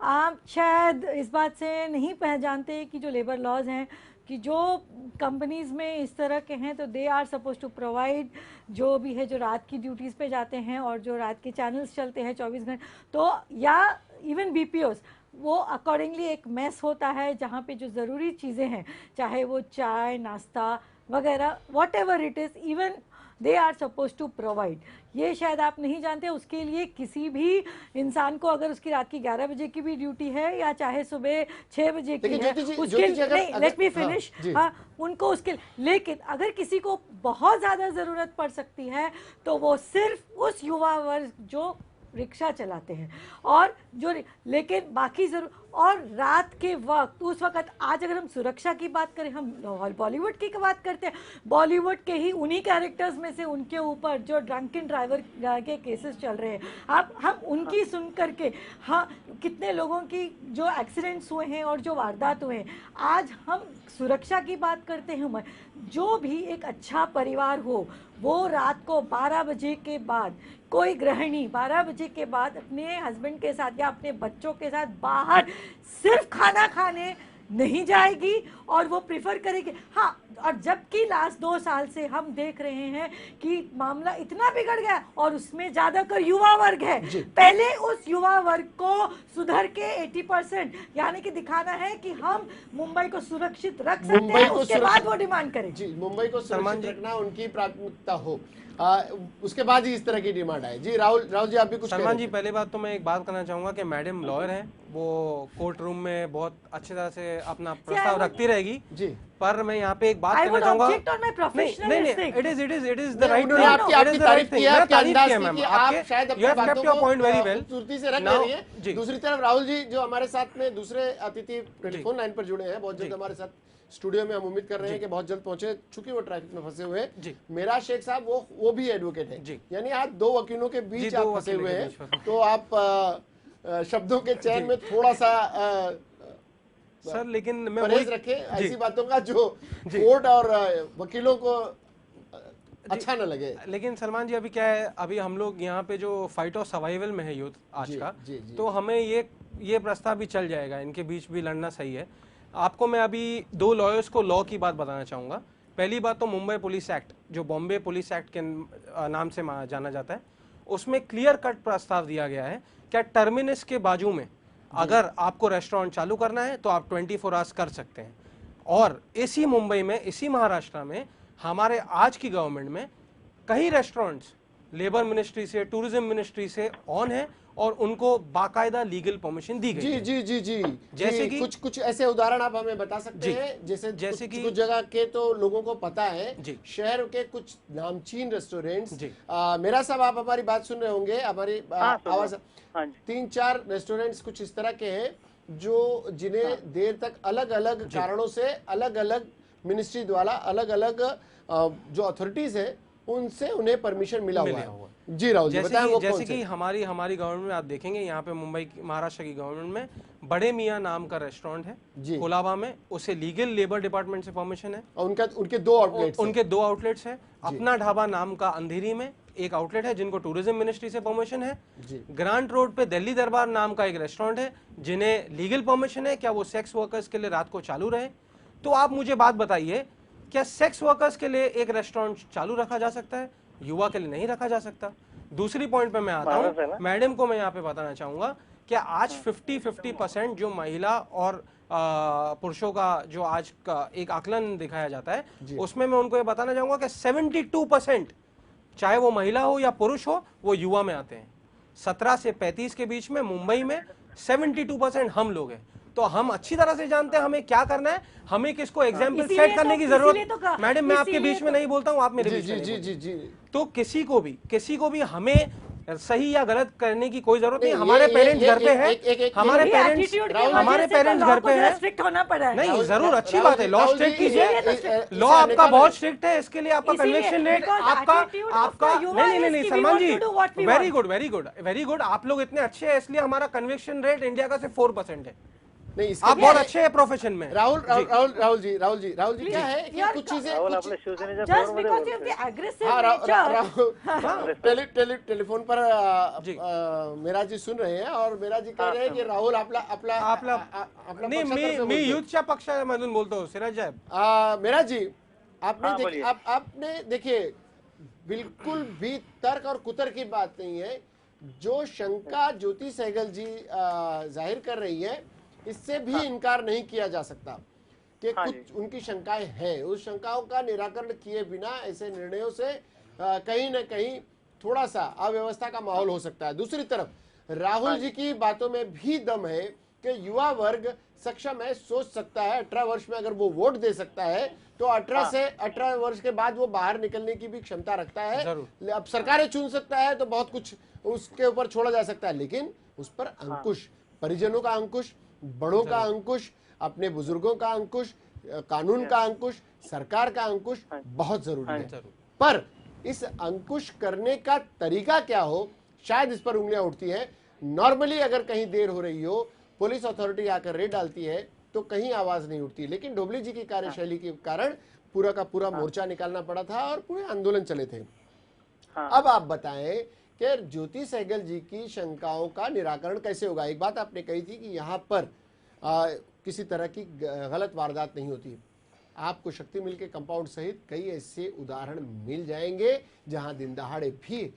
आप शायद इस बात से नहीं पहचानते कि जो लेबर लॉज हैं कि जो कंपनीज़ में इस तरह के हैं तो they are suppose to provide जो भी है, जो रात की ड्यूटीज़ पे जाते हैं और जो रात के चैनल्स चलते हैं 24 घंटे, तो या इवन बीपीओज, वो अकॉर्डिंगली एक मेस होता है जहाँ पे जो ज़रूरी चीज़ें हैं, चाहे वो चाय नाश्ता वगैरह whatever it is, even they are suppose to provide. ये शायद आप नहीं जानते, उसके लिए किसी भी इंसान को अगर उसकी रात की 11 बजे की भी ड्यूटी है या चाहे सुबह 6 बजे की है, उसके नहीं, लेट मी फिनिश, हाँ, उनको उसके, लेकिन अगर किसी को बहुत ज़्यादा ज़रूरत पड़ सकती है तो वो सिर्फ उस युवा वर्ग जो रिक्शा चलाते हैं और जो, लेकिन बाकी जरूर, और रात के वक्त उस वक्त, आज अगर हम सुरक्षा की बात करें, हम बॉलीवुड की बात करते हैं, बॉलीवुड के ही उन्हीं कैरेक्टर्स में से उनके ऊपर जो ड्रंकन ड्राइवर के केसेस चल रहे हैं, आप हम उनकी सुन करके, हाँ, कितने लोगों की जो एक्सीडेंट्स हुए हैं और जो वारदात हुए हैं, आज हम सुरक्षा की बात करते हैं। जो भी एक अच्छा परिवार हो वो रात को 12 बजे के बाद, कोई गृहिणी 12 बजे के बाद अपने हस्बैंड के साथ या अपने बच्चों के साथ बाहर सिर्फ खाना खाने नहीं जाएगी और वो प्रिफर करेगी। हाँ, और जबकि लास्ट 2 साल से हम देख रहे हैं कि मामला इतना बिगड़ गया और उसमें ज्यादातर युवा वर्ग है। पहले उस युवा वर्ग को सुधर के 80% यानी कि दिखाना है कि हम मुंबई को सुरक्षित रख सकते हैं, उसके बाद वो डिमांड करें। जी, मुंबई को सुरक्षित रखना उनकी प्राथमिकता हो, उसके बाद ही इस तरह की डिमांड आए। जी राहुल जी, आप भी कुछ सलमान जी, पहले बात तो मैं एक बात करना चाहूंगा कि मैडम लॉयर हैं, वो कोर्ट रूम में बहुत अच्छी तरह से अपना प्रस्ताव रखती रहेगी जी, पर मैं यहाँ पे एक बात कहना चाहूंगा, नहीं, it is the right thing. दूसरी तरफ राहुल जी जो हमारे साथ में दूसरे अतिथि टेलीफोन लाइन पर जुड़े हैं, बहुत जल्द हमारे साथ स्टूडियो में, हम उम्मीद कर रहे हैं कि बहुत जल्द पहुंचे, चूंकि वो ट्रैफिक में फंसे हुए हैं। मेरा शेख साहब वो भी एडवोकेट है, यानी आप 2 वकीलों के बीच आप फंसे हुए हैं, तो आप शब्दों के चयन में थोड़ा सा सर, लेकिन मैं परहेज रखें ऐसी बातों का जो कोर्ट और वकीलों को अच्छा न लगे। लेकिन सलमान जी, अभी क्या है, अभी हम लोग यहाँ पे जो फाइट ऑफ सर्वाइवल में है यूथ आज का, तो हमें ये प्रस्ताव भी चल जाएगा, इनके बीच भी लड़ना सही है। आपको मैं अभी 2 लॉयर्स को लॉ की बात बताना चाहूँगा। पहली बात तो मुंबई पुलिस एक्ट, जो बॉम्बे पुलिस एक्ट के नाम से जाना जाता है, उसमें क्लियर कट प्रस्ताव दिया गया है क्या टर्मिनस के बाजू में अगर आपको रेस्टोरेंट चालू करना है तो आप 24 आवर्स कर सकते हैं। और इसी मुंबई में, इसी महाराष्ट्र में, हमारे आज की गवर्नमेंट में कई रेस्टोरेंट्स लेबर मिनिस्ट्री से, टूरिज्म मिनिस्ट्री से ऑन है और उनको बाकायदा लीगल परमिशन दी गई। जी जी जी जी, जैसे कि कुछ ऐसे उदाहरण आप हमें बता सकते हैं? जैसे कि कुछ जगह के तो लोगों को पता है, शहर के कुछ नामचीन रेस्टोरेंट्स, मेरा साहब आप हमारी बात सुन रहे होंगे, हमारी आवाज, 3-4 रेस्टोरेंट्स कुछ इस तरह के हैं जो जिन्हें देर तक अलग अलग कारणों से, अलग अलग मिनिस्ट्री द्वारा, अलग अलग जो अथॉरिटीज है उनसे उन्हें परमिशन मिला हुआ है। जी राहुल जी बताएं, वो जैसे कि हमारी गवर्नमेंट में आप देखेंगे, यहाँ पे मुंबई महाराष्ट्र की गवर्नमेंट में बड़े मियाँ नाम का रेस्टोरेंट है कोलाबा में, उसे लीगल लेबर डिपार्टमेंट से परमिशन है, और उनके 2 आउटलेट्स है। अपना ढाबा नाम का अंधेरी में एक आउटलेट है जिनको टूरिज्म मिनिस्ट्री से परमिशन है। ग्रांट रोड पे दिल्ली दरबार नाम का एक रेस्टोरेंट है जिन्हें लीगल परमिशन है, क्या वो सेक्स वर्कर्स के लिए रात को चालू रहे। तो आप मुझे बात बताइए, क्या सेक्स वर्कर्स के लिए एक रेस्टोरेंट चालू रखा जा सकता है, युवा के लिए नहीं रखा जा सकता? दूसरी पॉइंट पे मैं आता हूँ, मैडम को मैं यहाँ पे बताना चाहूंगा, क्या आज 50% जो महिला और पुरुषों का जो आज का एक आकलन दिखाया जाता है, उसमें मैं उनको ये बताना चाहूंगा कि 72%, चाहे वो महिला हो या पुरुष हो, वो युवा में आते हैं। 17 से 35 के बीच में मुंबई में 72% हम लोग हैं। तो हम अच्छी तरह से जानते हैं हमें क्या करना है, हमें किसको एग्जाम्पल सेट करने की जरूरत। मैडम मैं आपके बीच में नहीं बोलता हूँ, आप मेरे बीच में नहीं बोलते। तो किसी को भी हमें सही या गलत करने की कोई जरूरत नहीं। हमारे पेरेंट्स घर पे हैं, हमारे पेरेंट्स घर पे हैं, स्ट्रिक्ट होना पड़ा है। नहीं जरूर, अच्छी बात है, लॉ स्ट्रिक्ट कीजिए। लॉ आपका बहुत स्ट्रिक्ट है, इसके लिए आपका कन्विक्शन रेट आपका नहीं सलमान जी, वेरी गुड। आप लोग इतने अच्छे हैं, इसलिए हमारा कन्विक्शन रेट इंडिया का सिर्फ 4% है। नहीं इसके आप बहुत अच्छे हैं प्रोफेशन में। राहुल जी क्या है कि कुछ चीजें राहुल आपल्या शिवसेनेच्या Just फेवरमध्ये because बोलतोय. of the aggressive हाँ nature. राहुल टेलीफोन पर मेरा जी सुन रहे हैं और मेरा जी कह रहे हैं कि राहुल आपला नाही मी युथच्या पक्षामधून बोलतो सिराज साहेब। मेरा जी आपने हाँ, बोलिए। आपने देखिए बिल्कुल भी तर्क और कुतर्क की बात नहीं है। जो शंका ज्योति सहगल जी जाहिर कर रही है इससे भी इनकार नहीं किया जा सकता कि कुछ उनकी शंकाएं हैं। उस शंकाओं का निराकरण किए बिना ऐसे निर्णयों से कहीं न कहीं थोड़ा सा अव्यवस्था का माहौल हो सकता है। दूसरी तरफ राहुल जी की बातों में भी दम है कि युवा वर्ग सक्षम है, सोच सकता है। 18 वर्ष में अगर वो वोट दे सकता है तो 18 वर्ष के बाद वो बाहर निकलने की भी क्षमता रखता है। अब सरकारें चुन सकता है तो बहुत कुछ उसके ऊपर छोड़ा जा सकता है, लेकिन उस पर अंकुश, परिजनों का अंकुश, बड़ों का अंकुश, अपने बुजुर्गों का अंकुश, कानून का अंकुश, सरकार का अंकुश बहुत जरूरी है। पर इस अंकुश करने का तरीका क्या हो, शायद इस पर उंगलियां उठती हैं। नॉर्मली अगर कहीं देर हो रही हो, पुलिस अथॉरिटी आकर रेड डालती है तो कहीं आवाज नहीं उठती, लेकिन डोबली जी की कार्यशैली के कारण पूरा का पूरा मोर्चा निकालना पड़ा था और पूरे आंदोलन चले थे। अब आप बताएं कि ज्योति सहगल जी की शंकाओं का निराकरण कैसे होगा। एक बात आपने कही थी कि यहाँ पर किसी तरह की गलत वारदात नहीं होती। आपको शक्ति मिल के कंपाउंड सहित कई ऐसे उदाहरण मिल जाएंगे जहां दिन दहाड़े भी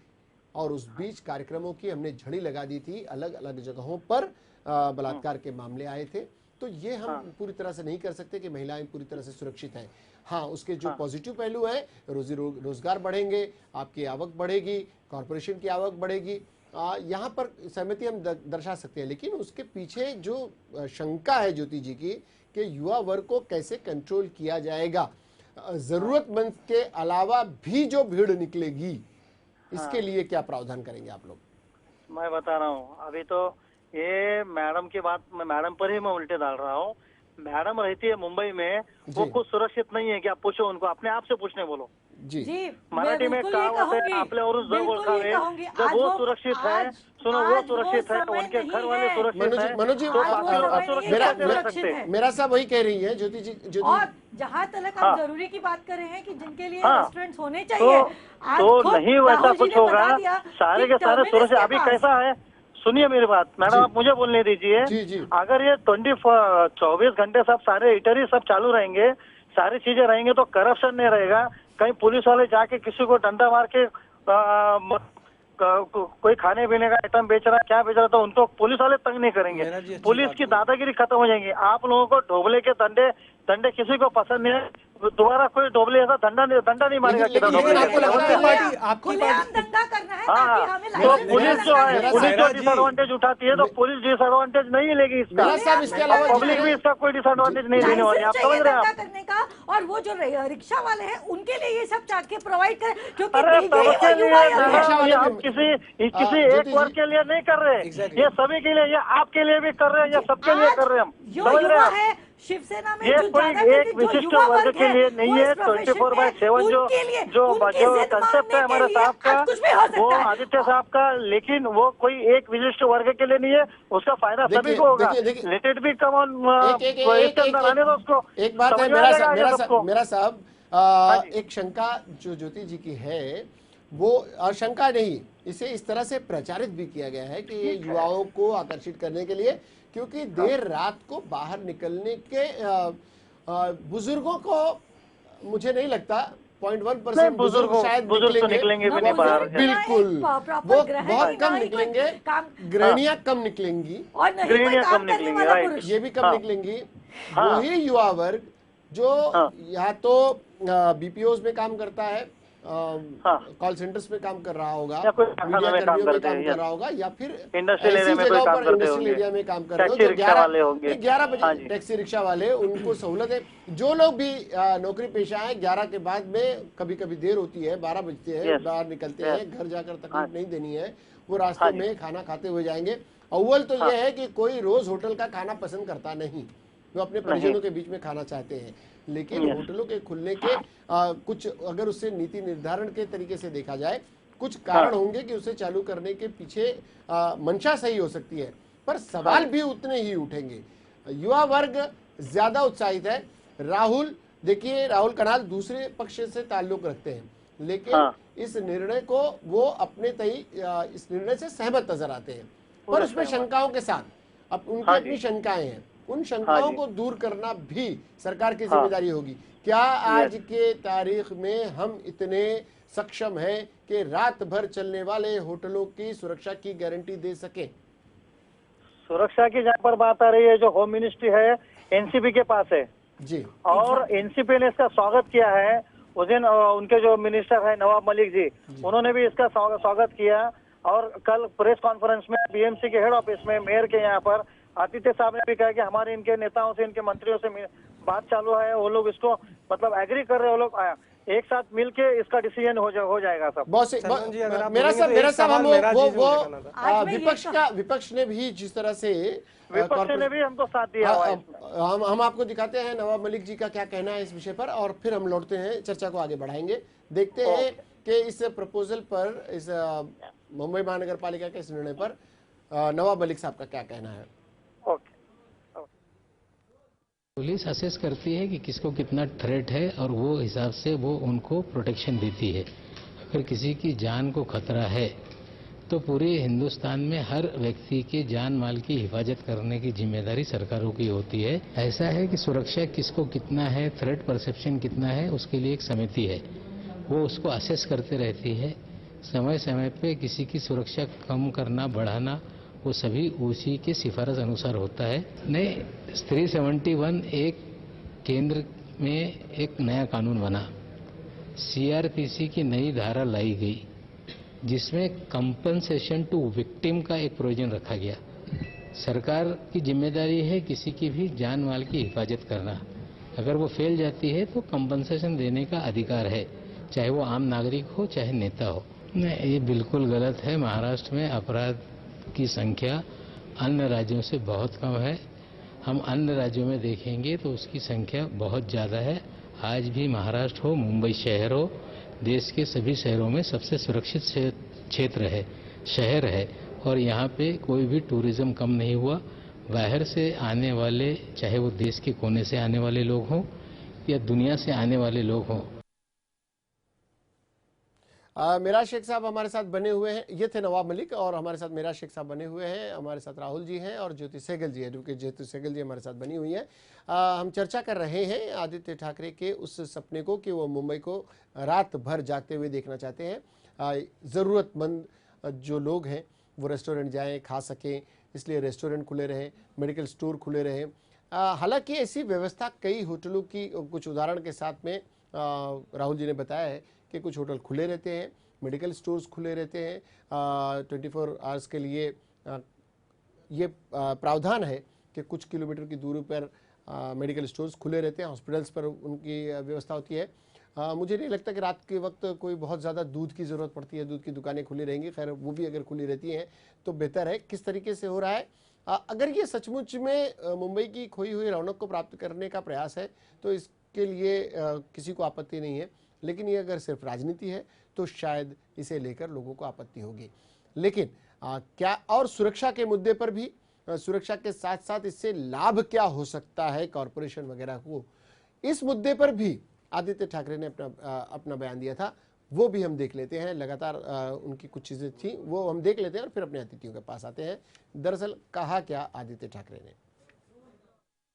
और उस बीच कार्यक्रमों की हमने झड़ी लगा दी थी। अलग अलग जगहों पर बलात्कार के मामले आए थे। तो ये हम पूरी तरह से नहीं कर सकते कि महिलाएं पूरी तरह से सुरक्षित हैं। हाँ, उसके जो पॉजिटिव पहलू है, रोजगार बढ़ेंगे, आपकी आवक बढ़ेगी, कॉरपोरेशन की आवक बढ़ेगी, यहाँ पर सहमति हम दर्शा सकते हैं। लेकिन उसके पीछे जो शंका है ज्योति जी की कि युवा वर्ग को कैसे कंट्रोल किया जाएगा, जरूरतमंद के अलावा भी जो भीड़ निकलेगी, इसके लिए क्या प्रावधान करेंगे आप लोग? मैं बता रहा हूँ, अभी तो ये मैडम की बात, मैं मैडम पर ही मैं उल्टे डाल रहा हूँ। मैडम रहती है मुंबई में, वो खुद सुरक्षित नहीं है। क्या पूछो उनको, अपने आप से पूछने बोलो। जी मराठी में कहावत है, आपले और जब ओळखावे, जब वो सुरक्षित है, सुनो वो सुरक्षित है, उनके घर वाले सुरक्षित है, मनोज जी, तो बाकी लोग असुरक्षित कैसे रह सकते हैं? मेरा साहब वही कह रही है ज्योति जी। और जहाँ तक हम जरूरी की बात कर रहे हैं कि जिनके लिए रेस्टोरेंट्स होने चाहिए, तो नहीं वैसा कुछ होगा। सारे के सारे सुरक्षित। अभी कैसा है, सुनिए मेरी बात मैडम, आप मुझे बोलने दीजिए। अगर ये 24 घंटे सब सारे ईटरी सब चालू रहेंगे, सारी चीजें रहेंगे, तो करप्शन नहीं रहेगा। कहीं पुलिस वाले जाके किसी को डंडा मार के कोई खाने पीने का आइटम बेच रहा है, क्या बेच रहा है, तो उनको पुलिस वाले तंग नहीं करेंगे। पुलिस की दादागिरी खत्म हो जाएंगी। आप लोगों को ढोबले के दंडे किसी को पसंद नहीं है। दोबारा कोई ढोबले ऐसा दंडा नहीं मारेगा। आपकी पार्टी दंगा करना है हाँ, ताकि हमें तो लाइसेंस पुलिस जो है, मेरा पुलिस जो साहब डिसएडवांटेज उठाती है, तो पुलिस डिसएडवांटेज नहीं लेगी इसका। मेरा साहब इसके अलावा पब्लिक भी इसका कोई डिसएडवांटेज नहीं लेने वाली। आप समझ रहे हैं दंगा आप? करने का। और वो जो रिक्शा वाले हैं उनके लिए ये सब चाके प्रोवाइड करें, क्योंकि अरे यही वो सबके लिए युवा है। मैडम, ये हम किसी एक वर्ग के लिए नहीं कर रहे, ये सभी के लिए, ये आपके लिए भी कर रहे हैं, ये सबके लिए कर रहे हैं हम। जो समझ रहे युवा हैं आप? है शिवसेना में, ये जो कोई ज्यादातर एक जो विशिष्ट युवा वर्ग के है, लिए वो नहीं है। इस profession 24/7 में जो उनके लिए, जो उनकी जो जिद कंसेप्ट है मानने हमारे के साहब लिए का, अब कुछ भी हो सकता वो है। आदित्य साहब का, लेकिन वो कोई एक विशिष्ट वर्ग के लिए नहीं है। उसका फायदा सभी को होगा। देखिए, let it be come on, एक आने दो उसको। एक बात है समझ में आ जाएगा मेरा ये सबको। साहब, एक शंका जो ज्योति जी की है वो, और शंका नहीं, इसे इस तरह से प्रचारित भी किया गया है कि ये युवाओं को आकर्षित करने के लिए, क्योंकि देर रात को बाहर निकलने के बुजुर्गों को मुझे नहीं लगता 0.1% बुजुर्ग शायद बुजुर्ग तो निकलेंगे भी नहीं बाहर। बिल्कुल, वो बहुत कम निकलेंगे। गृहणियां कम निकलेंगी और नहीं गृहणियां कोई काम कम करने निकलेंगी, वाला राइट। पुरुष। ये भी कम निकलेंगी। वही युवा वर्ग जो या तो बीपीओज में काम करता है, कॉल सेंटर्स में काम कर रहा होगा, या कोई मीडिया में काम कर्मियों में करते काम हैं, कर रहा होगा, या फिर इंडस्ट्रियल ऐसी एरिया में कोई जगहों काम पर करते इंडस्ट्रियल होंगे, एरिया में काम कर रहे हो, टैक्सी जो रिक्शा वाले होंगे। 11 हाँ बजे जी। टैक्सी रिक्शा वाले, उनको सहूलत है। जो लोग भी नौकरी पेशा है, 11 के बाद में कभी कभी देर होती है, 12 बजते हैं, बाहर निकलते हैं, घर जाकर तकलीफ नहीं देनी है, वो रास्ते में खाना खाते हुए जाएंगे। अव्वल तो यह है कि कोई रोज होटल का खाना पसंद करता नहीं, वो अपने परिजनों के बीच में खाना चाहते हैं। लेकिन होटलों के खुलने के कुछ, अगर उससे नीति निर्धारण के तरीके से देखा जाए, कुछ कारण होंगे कि उसे चालू करने के पीछे मंशा सही हो सकती है, पर सवाल भी उतने ही उठेंगे। युवा वर्ग ज्यादा उत्साहित है। राहुल, देखिए राहुल कनाल दूसरे पक्ष से ताल्लुक रखते हैं, लेकिन हाँ। इस निर्णय को वो अपने तय इस निर्णय से सहमत नजर आते हैं, पर पूरे उसमें सहमत। शंकाओं के साथ। अब उनकी हाँ अपनी जी। शंकाएं हैं, उन हाँ शंकाओं जी। को दूर करना भी सरकार की हाँ। जिम्मेदारी होगी। क्या आज के तारीख में हम इतने सक्षम हैं कि रात भर चलने वाले होटलों की सुरक्षा की गारंटी दे सके? सुरक्षा की जहाँ पर बात आ रही है, जो होम मिनिस्ट्री है एनसीपी के पास है, जी, और एनसीपी ने इसका स्वागत किया है। उस दिन उनके जो मिनिस्टर है नवाब मलिक जी, उन्होंने भी इसका स्वागत किया। और कल प्रेस कॉन्फ्रेंस में बीएमसी के हेड ऑफिस में मेयर के यहाँ पर आदित्य साहब ने भी कहा कि हमारे इनके नेताओं से, इनके मंत्रियों से बात चालू है, वो लोग इसको मतलब एग्री कर रहे हैं, वो लोग एक साथ मिलके इसका डिसीजन हो जाएगा सब। बहुत से सलमान जी, अगर आप मेरा बोलेंगे सब तो मेरा एक सब हम सवाल मेरा वो जी से मुझे करना था। आज मैं ये विपक्ष ने भी जिस तरह से विपक्ष ने भी हमको साथ दिया हुआ है इसमें। हम आपको दिखाते हैं नवाब मलिक जी का क्या कहना है इस विषय पर, और फिर हम लौटते हैं, चर्चा को आगे बढ़ाएंगे। देखते हैं कि इस प्रपोजल पर, इस मुंबई महानगर पालिका के इस निर्णय पर नवाब मलिक साहब का क्या कहना है। ओके। पुलिस असेस करती है कि किसको कितना थ्रेट है और वो हिसाब से वो उनको प्रोटेक्शन देती है। अगर किसी की जान को खतरा है तो पूरे हिंदुस्तान में हर व्यक्ति के जान माल की हिफाजत करने की जिम्मेदारी सरकारों की होती है। ऐसा है कि सुरक्षा किसको कितना है, थ्रेट परसेप्शन कितना है, उसके लिए एक समिति है, वो उसको असेस करते रहती है। समय समय पे किसी की सुरक्षा कम करना, बढ़ाना, वो सभी उसी के सिफारिश अनुसार होता है। नए 371 एक केंद्र में एक नया कानून बना, सीआरपीसी की नई धारा लाई गई, जिसमें कंपनसेशन टू विक्टिम का एक प्रोविजन रखा गया। सरकार की जिम्मेदारी है किसी की भी जान माल की हिफाजत करना। अगर वो फेल जाती है तो कंपनसेशन देने का अधिकार है, चाहे वो आम नागरिक हो चाहे नेता हो। नहीं, ये बिल्कुल गलत है। महाराष्ट्र में अपराध की संख्या अन्य राज्यों से बहुत कम है। हम अन्य राज्यों में देखेंगे तो उसकी संख्या बहुत ज़्यादा है। आज भी महाराष्ट्र हो, मुंबई शहर हो, देश के सभी शहरों में सबसे सुरक्षित क्षेत्र है, शहर है, और यहाँ पे कोई भी टूरिज्म कम नहीं हुआ। बाहर से आने वाले, चाहे वो देश के कोने से आने वाले लोग हों या दुनिया से आने वाले लोग हों। मेरा शेख साहब हमारे साथ बने हुए हैं, ये थे नवाब मलिक, और हमारे साथ मेरा शेख साहब बने हुए हैं। हमारे साथ राहुल जी हैं और ज्योति सहगल जी, एडवोकेट ज्योति सहगल जी हमारे साथ बनी हुई हैं। हम चर्चा कर रहे हैं आदित्य ठाकरे के उस सपने को कि वो मुंबई को रात भर जागते हुए देखना चाहते हैं। ज़रूरतमंद जो लोग हैं वो रेस्टोरेंट जाएँ, खा सकें, इसलिए रेस्टोरेंट खुले रहें, मेडिकल स्टोर खुले रहें। हालांकि ऐसी व्यवस्था कई होटलों की, कुछ उदाहरण के साथ में राहुल जी ने बताया है कि कुछ होटल खुले रहते हैं, मेडिकल स्टोर्स खुले रहते हैं, 24 आवर्स के लिए ये प्रावधान है कि कुछ किलोमीटर की दूरी पर मेडिकल स्टोर्स खुले रहते हैं, हॉस्पिटल्स पर उनकी व्यवस्था होती है। मुझे नहीं लगता कि रात के वक्त कोई बहुत ज़्यादा दूध की ज़रूरत पड़ती है, दूध की दुकानें खुली रहेंगी। खैर वो भी अगर खुली रहती हैं तो बेहतर है। किस तरीके से हो रहा है, अगर ये सचमुच में मुंबई की खोई हुई रौनक को प्राप्त करने का प्रयास है तो इसके लिए किसी को आपत्ति नहीं है, लेकिन ये अगर सिर्फ राजनीति है तो शायद इसे लेकर लोगों को आपत्ति होगी। लेकिन क्या, और सुरक्षा के मुद्दे पर भी, सुरक्षा के साथ साथ इससे लाभ क्या हो सकता है कॉरपोरेशन वगैरह को, इस मुद्दे पर भी आदित्य ठाकरे ने अपना बयान दिया था। वो भी हम देख लेते हैं। लगातार उनकी कुछ चीजें थी, वो हम देख लेते हैं और फिर अपने अतिथियों के पास आते हैं। दरअसल कहा क्या आदित्य ठाकरे ने।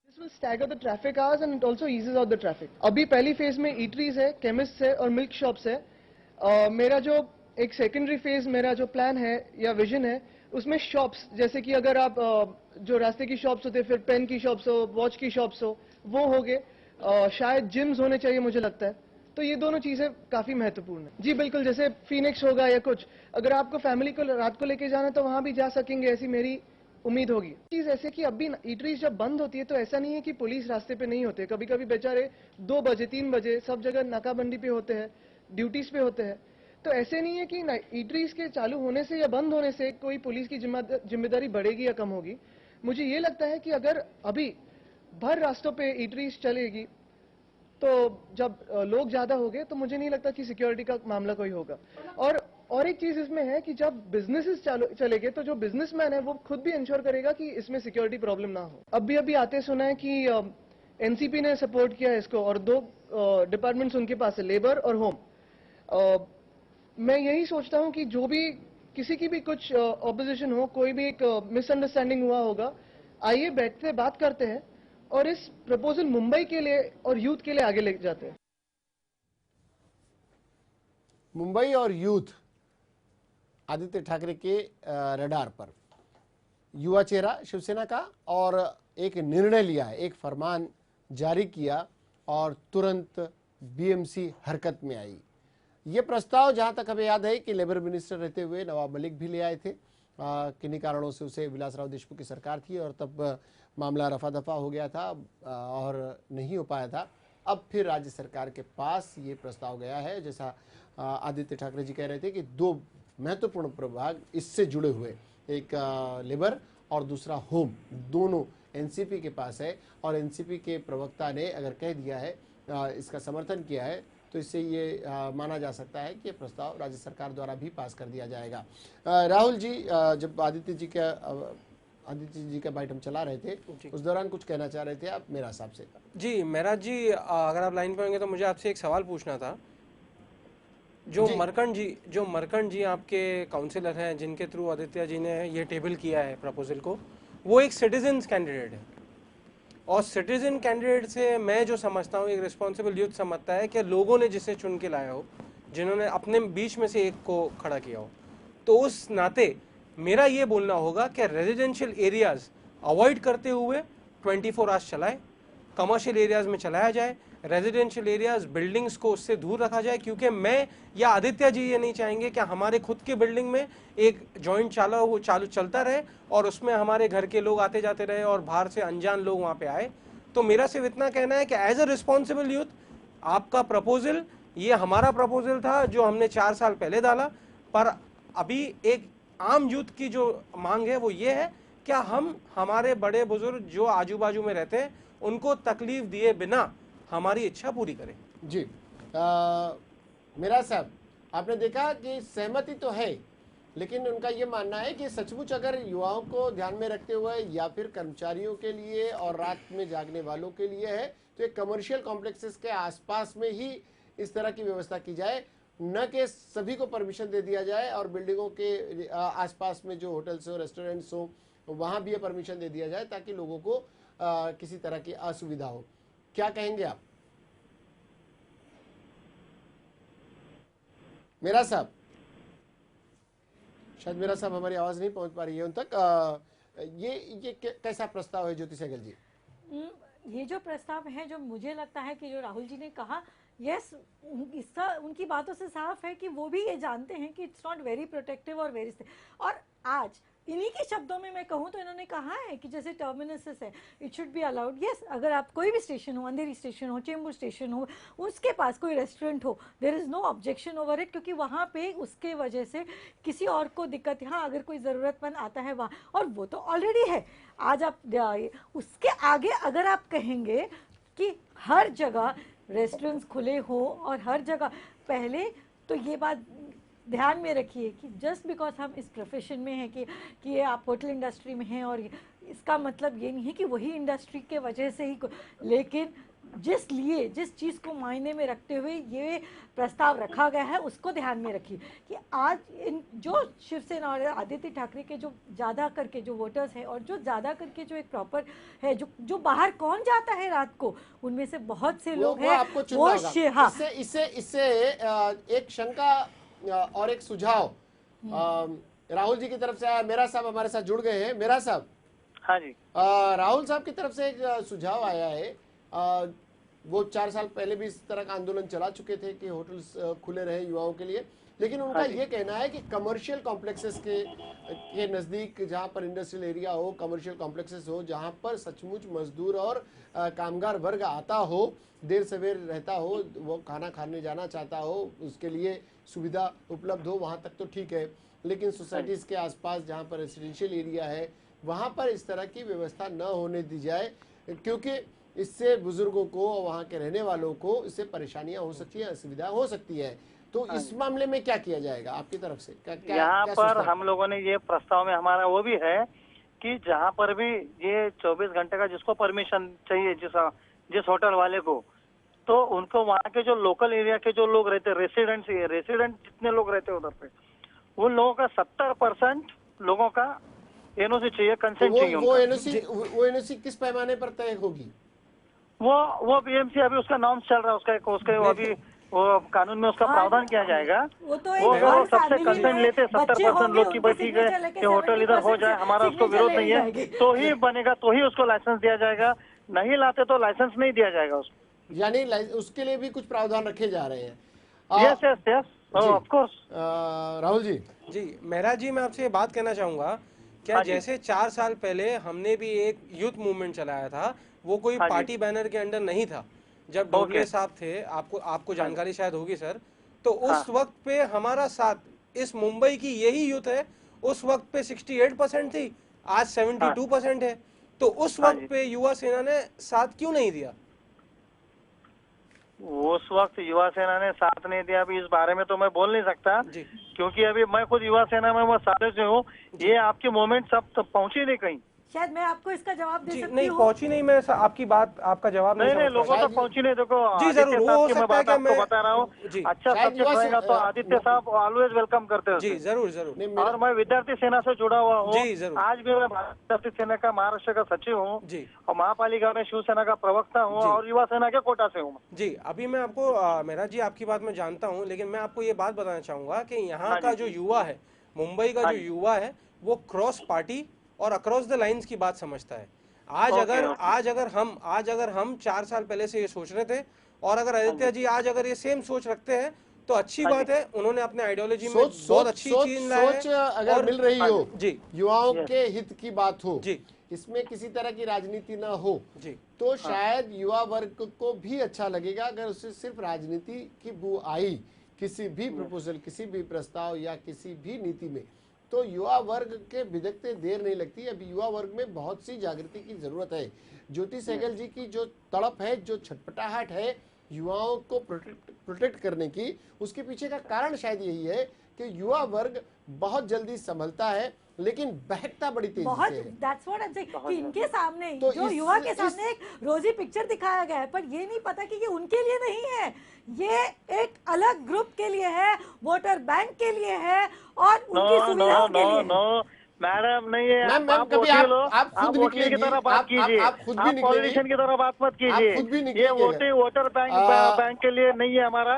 This will stagger the traffic hours and it also eases out the traffic. अभी पहली फेज में ईटरीज है, केमिस्ट है और मिल्क शॉप्स है। मेरा जो एक सेकेंडरी फेज, मेरा जो प्लान है या विजन है, उसमें शॉप्स, जैसे कि अगर आप जो रास्ते की शॉप्स होते हैं, फिर पेन की शॉप्स हो, वॉच की शॉप्स हो, वो हो गए। शायद जिम्स होने चाहिए मुझे लगता है। तो ये दोनों चीजें काफी महत्वपूर्ण है। जी बिल्कुल, जैसे फीनिक्स होगा या कुछ, अगर आपको फैमिली को रात को लेके जाना तो वहां भी जा सकेंगे, ऐसी मेरी उम्मीद होगी। चीज ऐसे कि अभी ईटरीज जब बंद होती है तो ऐसा नहीं है कि पुलिस रास्ते पे नहीं होते। कभी कभी बेचारे 2 बजे 3 बजे सब जगह नाकाबंदी पे होते हैं, ड्यूटीज पे होते हैं। तो ऐसे नहीं है कि ईटरीज के चालू होने से या बंद होने से कोई पुलिस की जिम्मेदारी बढ़ेगी या कम होगी। मुझे ये लगता है कि अगर अभी भर रास्तों पे ईटरीज चलेगी तो जब लोग ज्यादा हो गए तो मुझे नहीं लगता कि सिक्योरिटी का मामला कोई होगा। और एक चीज इसमें है कि जब बिजनेसेस चलेंगे तो जो बिजनेसमैन है वो खुद भी इंश्योर करेगा कि इसमें सिक्योरिटी प्रॉब्लम ना हो। अभी आते सुना है कि एनसीपी ने सपोर्ट किया है इसको और 2 डिपार्टमेंट्स उनके पास है, लेबर और होम। मैं यही सोचता हूं कि जो भी किसी की भी कुछ ऑपोजिशन हो, कोई भी एक मिसअंडरस्टैंडिंग हुआ होगा, आइए बैठते बात करते हैं और इस प्रपोजल मुंबई के लिए और यूथ के लिए आगे ले जाते हैं। मुंबई और यूथ आदित्य ठाकरे के रडार पर, युवा चेहरा शिवसेना का, और एक निर्णय लिया है, एक फरमान जारी किया और तुरंत बीएमसी हरकत में आई। ये प्रस्ताव जहां तक हमें याद है कि लेबर मिनिस्टर रहते हुए नवाब मलिक भी ले आए थे, किन्हीं कारणों से उसे विलासराव देशमुख की सरकार थी और तब मामला रफा दफा हो गया था और नहीं हो पाया था। अब फिर राज्य सरकार के पास ये प्रस्ताव गया है। जैसा आदित्य ठाकरे जी कह रहे थे कि 2 महत्वपूर्ण प्रभाग इससे जुड़े हुए, एक लेबर और दूसरा होम, दोनों एनसीपी के पास है और एनसीपी के प्रवक्ता ने अगर कह दिया है, इसका समर्थन किया है, तो इससे ये माना जा सकता है कि ये प्रस्ताव राज्य सरकार द्वारा भी पास कर दिया जाएगा। राहुल जी, जब आदित्य जी का बाइट हम चला रहे थे, उस दौरान कुछ कहना चाह रहे थे आप मेरा साहब से। जी मेरा जी, अगर आप लाइन पे होंगे तो मुझे आपसे एक सवाल पूछना था। जो मरकंड जी आपके काउंसिलर हैं, जिनके थ्रू आदित्य जी ने ये टेबल किया है प्रपोजल को, वो एक सिटीजन कैंडिडेट है और सिटीजन कैंडिडेट से मैं जो समझता हूँ, एक रिस्पॉन्सिबल यूथ समझता है कि लोगों ने जिसे चुन के लाया हो, जिन्होंने अपने बीच में से एक को खड़ा किया हो, तो उस नाते मेरा ये बोलना होगा कि रेजिडेंशियल एरियाज अवॉइड करते हुए 24 आवर्स चलाए, कमर्शियल एरियाज में चलाया जाए, रेजिडेंशियल एरियाज बिल्डिंग्स को उससे दूर रखा जाए, क्योंकि मैं या आदित्य जी ये नहीं चाहेंगे कि हमारे खुद के बिल्डिंग में एक जॉइंट चालू चलता रहे और उसमें हमारे घर के लोग आते जाते रहे और बाहर से अनजान लोग वहाँ पे आए। तो मेरा सिर्फ इतना कहना है कि एज अ रिस्पॉन्सिबल यूथ, आपका प्रपोजल, ये हमारा प्रपोजल था जो हमने 4 साल पहले डाला, पर अभी एक आम यूथ की जो मांग है वो ये है क्या हम हमारे बड़े बुजुर्ग जो आजू बाजू में रहते हैं उनको तकलीफ दिए बिना हमारी इच्छा पूरी करें। जी मेरा साहब, आपने देखा कि सहमति तो है, लेकिन उनका ये मानना है कि सचमुच अगर युवाओं को ध्यान में रखते हुए या फिर कर्मचारियों के लिए और रात में जागने वालों के लिए है, तो एक कमर्शियल कॉम्प्लेक्सेस के आसपास में ही इस तरह की व्यवस्था की जाए, न कि सभी को परमिशन दे दिया जाए और बिल्डिंगों के आसपास में जो होटल्स हो, रेस्टोरेंट्स हो, वहां भी परमिशन दे दिया जाए ताकि लोगों को किसी तरह की असुविधा हो। क्या कहेंगे आप मेरा साहब? शायद मेरा साहब हमारी आवाज नहीं पहुंच पा रही है उन तक। ये कैसा प्रस्ताव है ज्योति सहगल जी? ये जो प्रस्ताव है, जो मुझे लगता है कि जो राहुल जी ने कहा, यस, इसका उनकी बातों से साफ है कि वो भी ये जानते हैं कि इट्स नॉट वेरी प्रोटेक्टिव और वेरी, और आज इन्हीं के शब्दों में मैं कहूँ तो इन्होंने कहा है कि जैसे टर्मिनसेस है, it should be allowed. Yes, अगर आप कोई भी स्टेशन हो, अंधेरी स्टेशन हो, चेंबूर स्टेशन हो, उसके पास कोई रेस्टोरेंट हो, there is no objection over it, क्योंकि वहाँ पे उसके वजह से किसी और को दिक्कत, हाँ अगर कोई ज़रूरतमंद आता है वहाँ, और वो तो ऑलरेडी है। आज आप उसके आगे अगर आप कहेंगे कि हर जगह रेस्टोरेंट्स खुले हो और हर जगह, पहले तो ये बात ध्यान में रखिए कि जस्ट बिकॉज हम इस प्रोफेशन में हैं कि ये आप होटल इंडस्ट्री में हैं, और इसका मतलब ये नहीं है कि वही इंडस्ट्री के वजह से ही, लेकिन जिस चीज़ को मायने में रखते हुए ये प्रस्ताव रखा गया है उसको ध्यान में रखिए कि आज इन जो शिवसेना और आदित्य ठाकरे के जो ज़्यादा करके जो वोटर्स हैं और जो ज़्यादा करके जो एक प्रॉपर है, जो बाहर कौन जाता है रात को, उनमें से बहुत से लोग हैं वो हाँ। इससे एक शंका और एक सुझाव राहुल जी की तरफ से आया। मेरा साहब हमारे साथ जुड़ गए हैं। मेरा साहब, हाँ जी, राहुल साहब की तरफ से एक सुझाव आया है। वो 4 साल पहले भी इस तरह का आंदोलन चला चुके थे कि होटल्स खुले रहे युवाओं के लिए, लेकिन उनका ये कहना है कि कमर्शियल कॉम्प्लेक्सेस के नज़दीक, जहाँ पर इंडस्ट्रियल एरिया हो, कमर्शियल कॉम्प्लेक्सेस हो, जहाँ पर सचमुच मजदूर और कामगार वर्ग आता हो, देर सवेर रहता हो, वो खाना खाने जाना चाहता हो, उसके लिए सुविधा उपलब्ध हो, वहाँ तक तो ठीक है, लेकिन सोसाइटीज़ के आसपास जहाँ पर रेसिडेंशियल एरिया है वहाँ पर इस तरह की व्यवस्था न होने दी जाए, क्योंकि इससे बुजुर्गों को और वहाँ के रहने वालों को इससे परेशानियाँ हो सकती हैं, असुविधा हो सकती है। तो इस मामले में क्या किया जाएगा आपकी तरफ से? यहाँ क्या पर सोचते हैं? हम लोगों ने ये प्रस्ताव में हमारा वो भी है कि जहाँ पर भी ये 24 घंटे का जिसको परमिशन चाहिए, जिस होटल वाले को, तो उनको वहाँ के जो लोकल एरिया के जो लोग रहते, रेसिडेंट जितने लोग रहते हैं उधर पे, उन लोगों का 70% लोगों का एनओसी चाहिए, कंसेंट चाहिए वो उनका। वो एनओसी किस पैमाने पर तय होगी? वो बीएमसी अभी उसका नॉर्म चल रहा है, उसका अभी वो कानून में उसका प्रावधान किया जाएगा। वो तो वो एक अगर वो हर सबसे family कंसेंट में लेते बच्चे 70% होंगे, लोग की उनके बैठी गए signature लेके कि होटल इधर हो 70% जाए, हमारा उसको signature विरोध ले नहीं है, जाएंगे। तो ही बनेगा, तो ही उसको लाइसेंस दिया जाएगा। नहीं लाते तो लाइसेंस नहीं दिया जाएगा उसको। यानी उसके लिए भी कुछ प्रावधान रखे जा रहे हैं। Yes yes yes, of course. Rahul ji. जी मेहराज जी, मैं आपसे ये बात कहना चाहूँगा, क्या हाँ जी। जैसे 4 साल पहले हमने भी एक यूथ मूवमेंट चलाया था, वो कोई हाँ जी। पार्टी बैनर के अंडर नहीं था। जब डोगले साहब थे, आपको जानकारी शायद होगी सर, तो उस वक्त पे हमारा साथ इस मुंबई की यही यूथ है, उस वक्त पे 68% थी, आज 72% है। तो उस वक्त पे युवा सेना ने साथ क्यों नहीं दिया? उस वक्त युवा सेना ने साथ नहीं दिया, अभी इस बारे में तो मैं बोल नहीं सकता, जी क्योंकि अभी मैं खुद युवा सेना में, मैं सालों से हूँ। ये आपकी मूवमेंट सब तो पहुंची नहीं कहीं। शायद मैं आपको इसका जवाब दे जी सकती नहीं हूँ। पहुंची नहीं, मैं आपकी बात, आपका जवाब नहीं समझ लोगों पाया। तक पहुंची नहीं। देखो जी जरूर, आदित्य वो हो साहब की मैं सकता है बात कि आपको मैं बता रहा हूँ। जी अच्छा शायद सब्जेक्ट रहेगा तो आदित्य साहब ऑलवेज वेलकम करते हैं जी उसे। जरूर जरूर। नहीं, और मैं विद्यार्थी सेना से जुड़ा हुआ हूँ। जी, जरूर। आज भी मैं भारतीय विद्यार्थी सेना का महाराष्ट्र का सचिव हूँ जी और महापालिका में शिवसेना का प्रवक्ता हूँ जी। और युवा सेना के कोटा से हूँ। जी अभी मैं आपको मेहराज जी आपकी बात मैं जानता हूं, लेकिन मैं आपको ये बात बताना चाहूंगा कि यहाँ हाँ का जी। जो युवा है, मुंबई का हाँ जो जी। युवा है, वो क्रॉस पार्टी और अक्रॉस द लाइंस की बात समझता है। आज ओके, अगर ओके। आज अगर हम 4 साल पहले से ये सोच रहे थे, और अगर आदित्य जी आज अगर ये सेम सोच रखते हैं, तो अच्छी हाँ बात जी। है, उन्होंने अपने आइडियोलॉजी में सोच बहुत अच्छी चीज लाया सोच है। अगर और मिल रही हो, जी युवाओं Yes. के हित की बात हो, जी इसमें किसी तरह की राजनीति ना हो, जी तो शायद युवा वर्ग को भी अच्छा लगेगा अगर उससे सिर्फ राजनीति की बू आई किसी भी प्रपोजल, किसी भी प्रस्ताव या किसी भी नीति में, तो युवा वर्ग के भिदकते देर नहीं लगती। अभी युवा वर्ग में बहुत सी जागृति की जरूरत है। ज्योति सहगल जी की जो तड़प है, जो छटपटाहट है युवाओं को प्रोटेक्ट करने की, उसके पीछे का कारण शायद यही है कि युवा वर्ग बहुत जल्दी संभलता है, लेकिन बहकता बड़ी तेजी बहुत, से है। that's what I'm saying, कि इनके सामने तो जो युवा के सामने एक रोजी पिक्चर दिखाया गया है, पर ये नहीं पता कि ये उनके लिए नहीं है, ये एक अलग ग्रुप के लिए है, वोटर बैंक के लिए है और उनकी सुविधाओं के लिए है। मैडम नहीं है। मैम, आप कभी वकील हो, आप खुद वकील की निकलेंगी, तरह बात कीजिए, आप खुद भी आप निकलेंगी, पॉलिटिशियन की तरह बात मत आप खुद भी कीजिए। निकलेंगे ये वोटर बैंक के लिए नहीं है हमारा।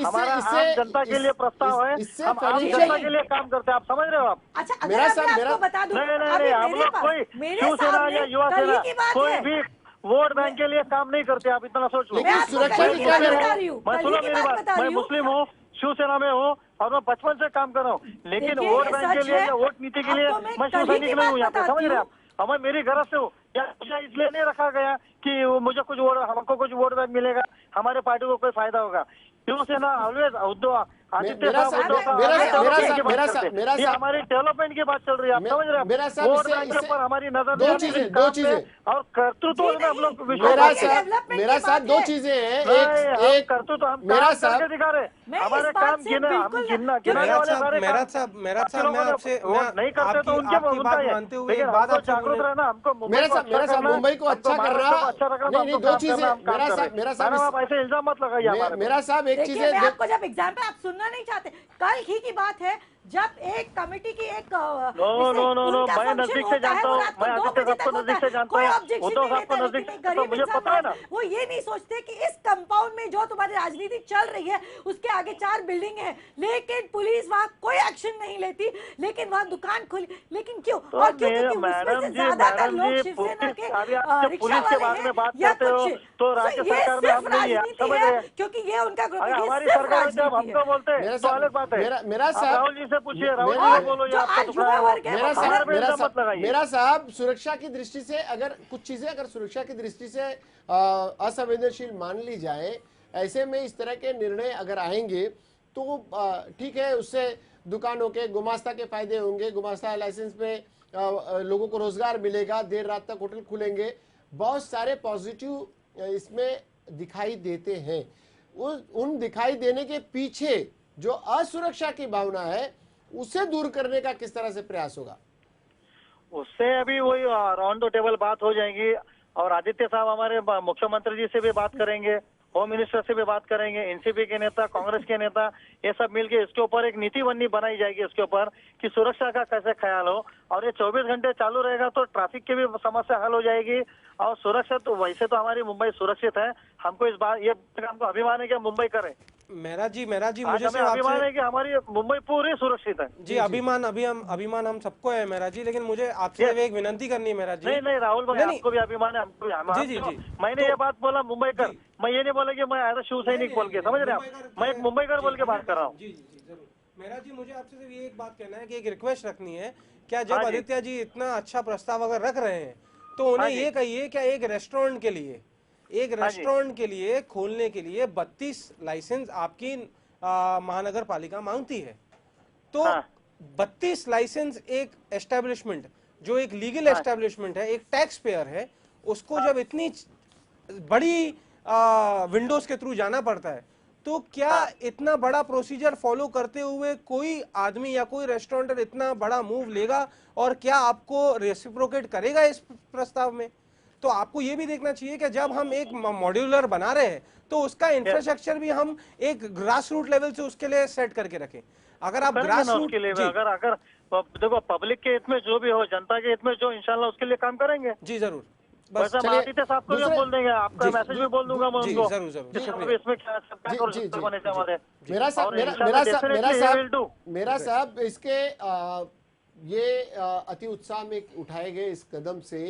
हमारा आम जनता के लिए प्रस्ताव है, हम आम जनता के लिए काम करते हैं। आप समझ रहे हो? आप अच्छा, अगर मेरा मैं साहब, आपको बता दूं, नहीं अभी हम मेरे लोग पास, कोई मेरे शिवसेना सामने या युवा कल ही सेना की बात कोई है। भी वोट बैंक के लिए काम नहीं करते। आप इतना सोच लो। लेकिन मैं आपको सुरक्षा कल की की क्या बात करें? बता रही हूँ, मैं कल सुनो ही की मेरी बात बात, बता मैं रही हूँ। मुस्लिम हूँ, शिवसेना में हूँ और मैं बचपन से काम कर रहा हूँ, लेकिन देखिए, वोट ये बैंक के सच लिए है। या वोट नीति के लिए आपको मैं मैं कल ही शिवसैनिक की नहीं हूँ बात यहाँ पे। समझ बताती रहे हैं आप? मैं मेरी गरज से हूँ, या मुझे इसलिए नहीं रखा गया कि मुझे कुछ वोट, हमको कुछ वोट बैंक मिलेगा, हमारे पार्टी को कोई फायदा होगा। शिवसेना ऑलवेज उद्धव आदित्य मेरा साहब, साहब, उद्धव साहब मेरा हमारे साहब, मेरा डेवलपमेंट की साहब, बात मेरा करते साहब, हैं। मेरा ये साहब, हमारी डेवलपमेंट की बात चल रही है। आप समझ रहे मेरा हैं? साहब, वोट इससे- बैंक के इससे- ऊपर हमारी नजर दो नहीं है, चीजें, लेकिन दो काम पे चीजें। और कर्तृत्व जी में हम लोग नहीं, विश्वास मेरा रखते हैं। साहब, डेवलपमेंट मेरा की साहब, बात दो है। चीजें हैं। नहीं, एक करतूत हम मेरा काम साहब, करके दिखा रहे। मैं हमारे इस बात काम से गिने, हम बिल्कुल- गिनाने मेहराज वाले सारे साहब, काम। मेहराज साहब, मैं आपसे वोट नहीं करते तो उनके आपकी उनका बात है। मानते हुए लेकिन एक बात हमको आपसे जागरूक बोलने, रहना, हमको मुंबई मेरा को साहब, अच्छा करना, मुंबई को अच्छा हमको कर महाराष्ट्र रहा, को अच्छा रखना, नहीं, हमको दो काम चीजें, करना, हम काम मेरा कर साहब, रहे हैं। मेरा साहब, मैडम, आप ऐसे इल्जाम मत लगाइए हमारे पे। मेरा साहब एक देखिए, चीजें मैं आपको जब एग्जाम्पल, आप सुनना नहीं चाहते, कल ही की बात है जब एक कमेटी की एक नो, मैं नजदीक से जानता हूँ, मैं आदित्य साहब को नजदीक से जानता हूँ, उद्धव साहब को नजदीक से, तो मुझे पता है ना। वो ये नहीं सोचते कि इस कंपाउंड में जो तुम्हारी राजनीति चल रही है उसके आगे 4 बिल्डिंग है, लेकिन पुलिस वहाँ कोई एक्शन नहीं लेती, लेकिन वहाँ दुकान खुली, लेकिन क्यों? तो और क्यों? क्योंकि उसमें मैडम से जी, ज्यादातर लोग पुलिस, शिवसेना के अभी आप जब रिक्शा पुलिस के वाले बारे में हैं बात या करते हो, कुछ। तो राज्य ये सरकार में सिर्फ हम नहीं है, आप राजनीति समझ है, रहे हैं? क्योंकि ये उनका ग्रुप अरे है, ये हमारी सिर्फ सरकार जब राजनीति हमको है। बोलते मेरा हैं तो साहब, अलग बात है। मेरा आप साहब, राहुल जी से पूछिए, राहुल जी मेरा- से बोलो, ये जो आपका आज टुकड़ा है युवा वो। वर्ग है, मेरा वो साहब, हमारे पे मेरा इल्जाम साहब, मत लगाइए। मेरा साहब, सुरक्षा की दृष्टि से अगर कुछ चीजें अगर सुरक्षा की दृष्टि से असंवेदनशील मान ली जाए, ऐसे में इस तरह के निर्णय अगर आएंगे तो ठीक है, उससे दुकानों के गुमास्ता के फायदे होंगे, गुमास्ता लाइसेंस पे लोगों को रोजगार मिलेगा, देर रात तक होटल खुलेंगे, बहुत सारे पॉजिटिव इसमें दिखाई देते हैं। उन दिखाई देने के पीछे जो असुरक्षा की भावना है उसे दूर करने का किस तरह से प्रयास होगा? उससे अभी वही राउंड द टेबल बात हो जाएगी और आदित्य साहब हमारे मुख्यमंत्री जी से भी बात करेंगे, होम मिनिस्टर से भी बात करेंगे, एनसीपी के नेता, कांग्रेस के नेता, ये सब मिलके इसके ऊपर एक नीति बननी बनाई जाएगी इसके ऊपर कि सुरक्षा का कैसे ख्याल हो। और ये 24 घंटे चालू रहेगा तो ट्रैफिक की भी समस्या हल हो जाएगी और सुरक्षा तो वैसे तो हमारी मुंबई सुरक्षित है। हमको इस बात ये हमको अभिमान है कि मेहरा जी मेहरा जी आज मुझे हमें सिर्फ अभिमान आपसे है कि हमारी मुंबई पूरी सुरक्षित है। जी अभिमान हम सबको है मेहरा जी, लेकिन मुझे आपसे एक विनंती करनी है मेहरा जी। नहीं नहीं राहुल भाई, नहीं, आपको भी अभिमान है, हमको भी जी, जी। मैंने ये बात बोला मुंबईकर, मैं ये नहीं बोला कि मैं एज शिव सैनिक बोल के, समझ रहे आप, मैं एक मुंबईकर बोल के बात कर रहा हूँ। जी जरूर मेहरा जी, मुझे आपसे सिर्फ ये एक बात कहना है कि एक रिक्वेस्ट रखनी है, क्या जब हाँ जी। आदित्य जी इतना अच्छा प्रस्ताव अगर रख रहे हैं तो उन्हें जी। ये कहिए क्या एक रेस्टोरेंट के लिए खोलने के लिए 32 लाइसेंस आपकी महानगर पालिका मांगती है, तो हाँ। 32 लाइसेंस एक एस्टेब्लिशमेंट जो एक लीगल एस्टेब्लिशमेंट है, एक टैक्स पेयर है, उसको जब इतनी बड़ी विंडोज के थ्रू जाना पड़ता है, तो क्या इतना बड़ा प्रोसीजर फॉलो करते हुए कोई आदमी या कोई रेस्टोरेंटर इतना बड़ा मूव लेगा और क्या आपको रेसिप्रोकेट करेगा इस प्रस्ताव में? तो आपको ये भी देखना चाहिए कि जब हम एक मॉड्यूलर बना रहे हैं तो उसका इंफ्रास्ट्रक्चर भी हम एक ग्रास रूट लेवल से उसके लिए सेट करके रखें। अगर आप ग्रास रूट उसके लिए अगर देखो पब्लिक के हित में जो भी हो, जनता के हित में जो, इंशाल्लाह उसके लिए काम करेंगे। जी जरूर, वैसे हम आदित्य साहब को भी बोल देंगे, आपका मैसेज भी बोल दूंगा मैं जी, उनको। जरूर, जरूर। कि सब इसमें क्या मेरा साहब इसके ये अति उत्साह में उठाए गए इस कदम से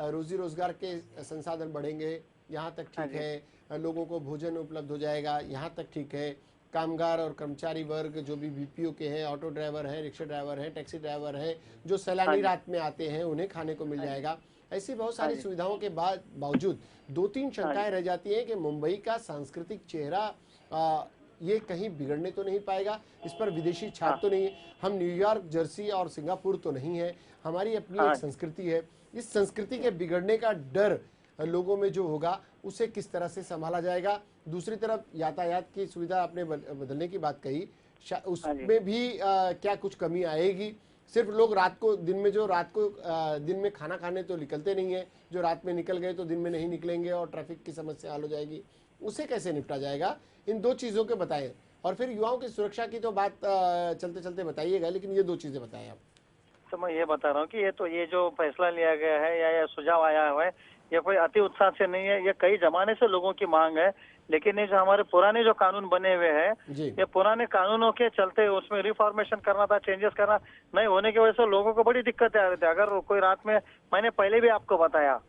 रोजी रोजगार के संसाधन बढ़ेंगे, यहाँ तक ठीक है, लोगों को भोजन उपलब्ध हो जाएगा, यहाँ तक ठीक है, कामगार और कर्मचारी वर्ग जो भी बीपीओ के हैं, ऑटो ड्राइवर हैं, रिक्शा ड्राइवर हैं, टैक्सी ड्राइवर हैं, जो सैलानी रात में आते हैं उन्हें खाने को मिल जाएगा। ऐसी बहुत सारी सुविधाओं के बावजूद 2-3 शंकाएं रह जाती हैं कि मुंबई का सांस्कृतिक चेहरा ये कहीं बिगड़ने तो नहीं पाएगा, इस पर विदेशी छाप तो नहीं है, हम न्यूयॉर्क, जर्सी और सिंगापुर तो नहीं है, हमारी अपनी एक संस्कृति है। इस संस्कृति के बिगड़ने का डर लोगों में जो होगा उसे किस तरह से संभाला जाएगा? दूसरी तरफ यातायात की सुविधा आपने बदलने की बात कही, उसमें भी क्या कुछ कमी आएगी? सिर्फ लोग रात को दिन में खाना खाने तो निकलते नहीं है, जो रात में निकल गए तो दिन में नहीं निकलेंगे और ट्रैफिक की समस्या हल हो जाएगी, उसे कैसे निपटा जाएगा? इन 2 चीज़ों के बताएं, और फिर युवाओं की सुरक्षा की तो बात चलते चलते बताइएगा, लेकिन ये 2 चीज़ें बताएं आप। तो मैं ये बता रहा हूँ कि ये जो फैसला लिया गया है या सुझाव आया हुआ है, ये कोई अति उत्साह से नहीं है, ये कई जमाने से लोगों की मांग है। लेकिन ये जो हमारे पुराने जो कानून बने हुए हैं, ये पुराने कानूनों के चलते उसमें रिफॉर्मेशन करना था, चेंजेस करना नहीं होने की वजह से लोगों को बड़ी दिक्कतें आ रही थी। अगर कोई रात में, मैंने पहले भी आपको बताया,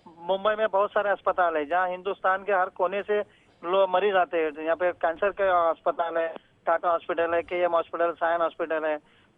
मुंबई में बहुत सारे अस्पताल है जहाँ हिंदुस्तान के हर कोने से लोग मरीज आते हैं। यहाँ पे कैंसर के अस्पताल है, टाटा हॉस्पिटल है, KM हॉस्पिटल, सायन हॉस्पिटल है,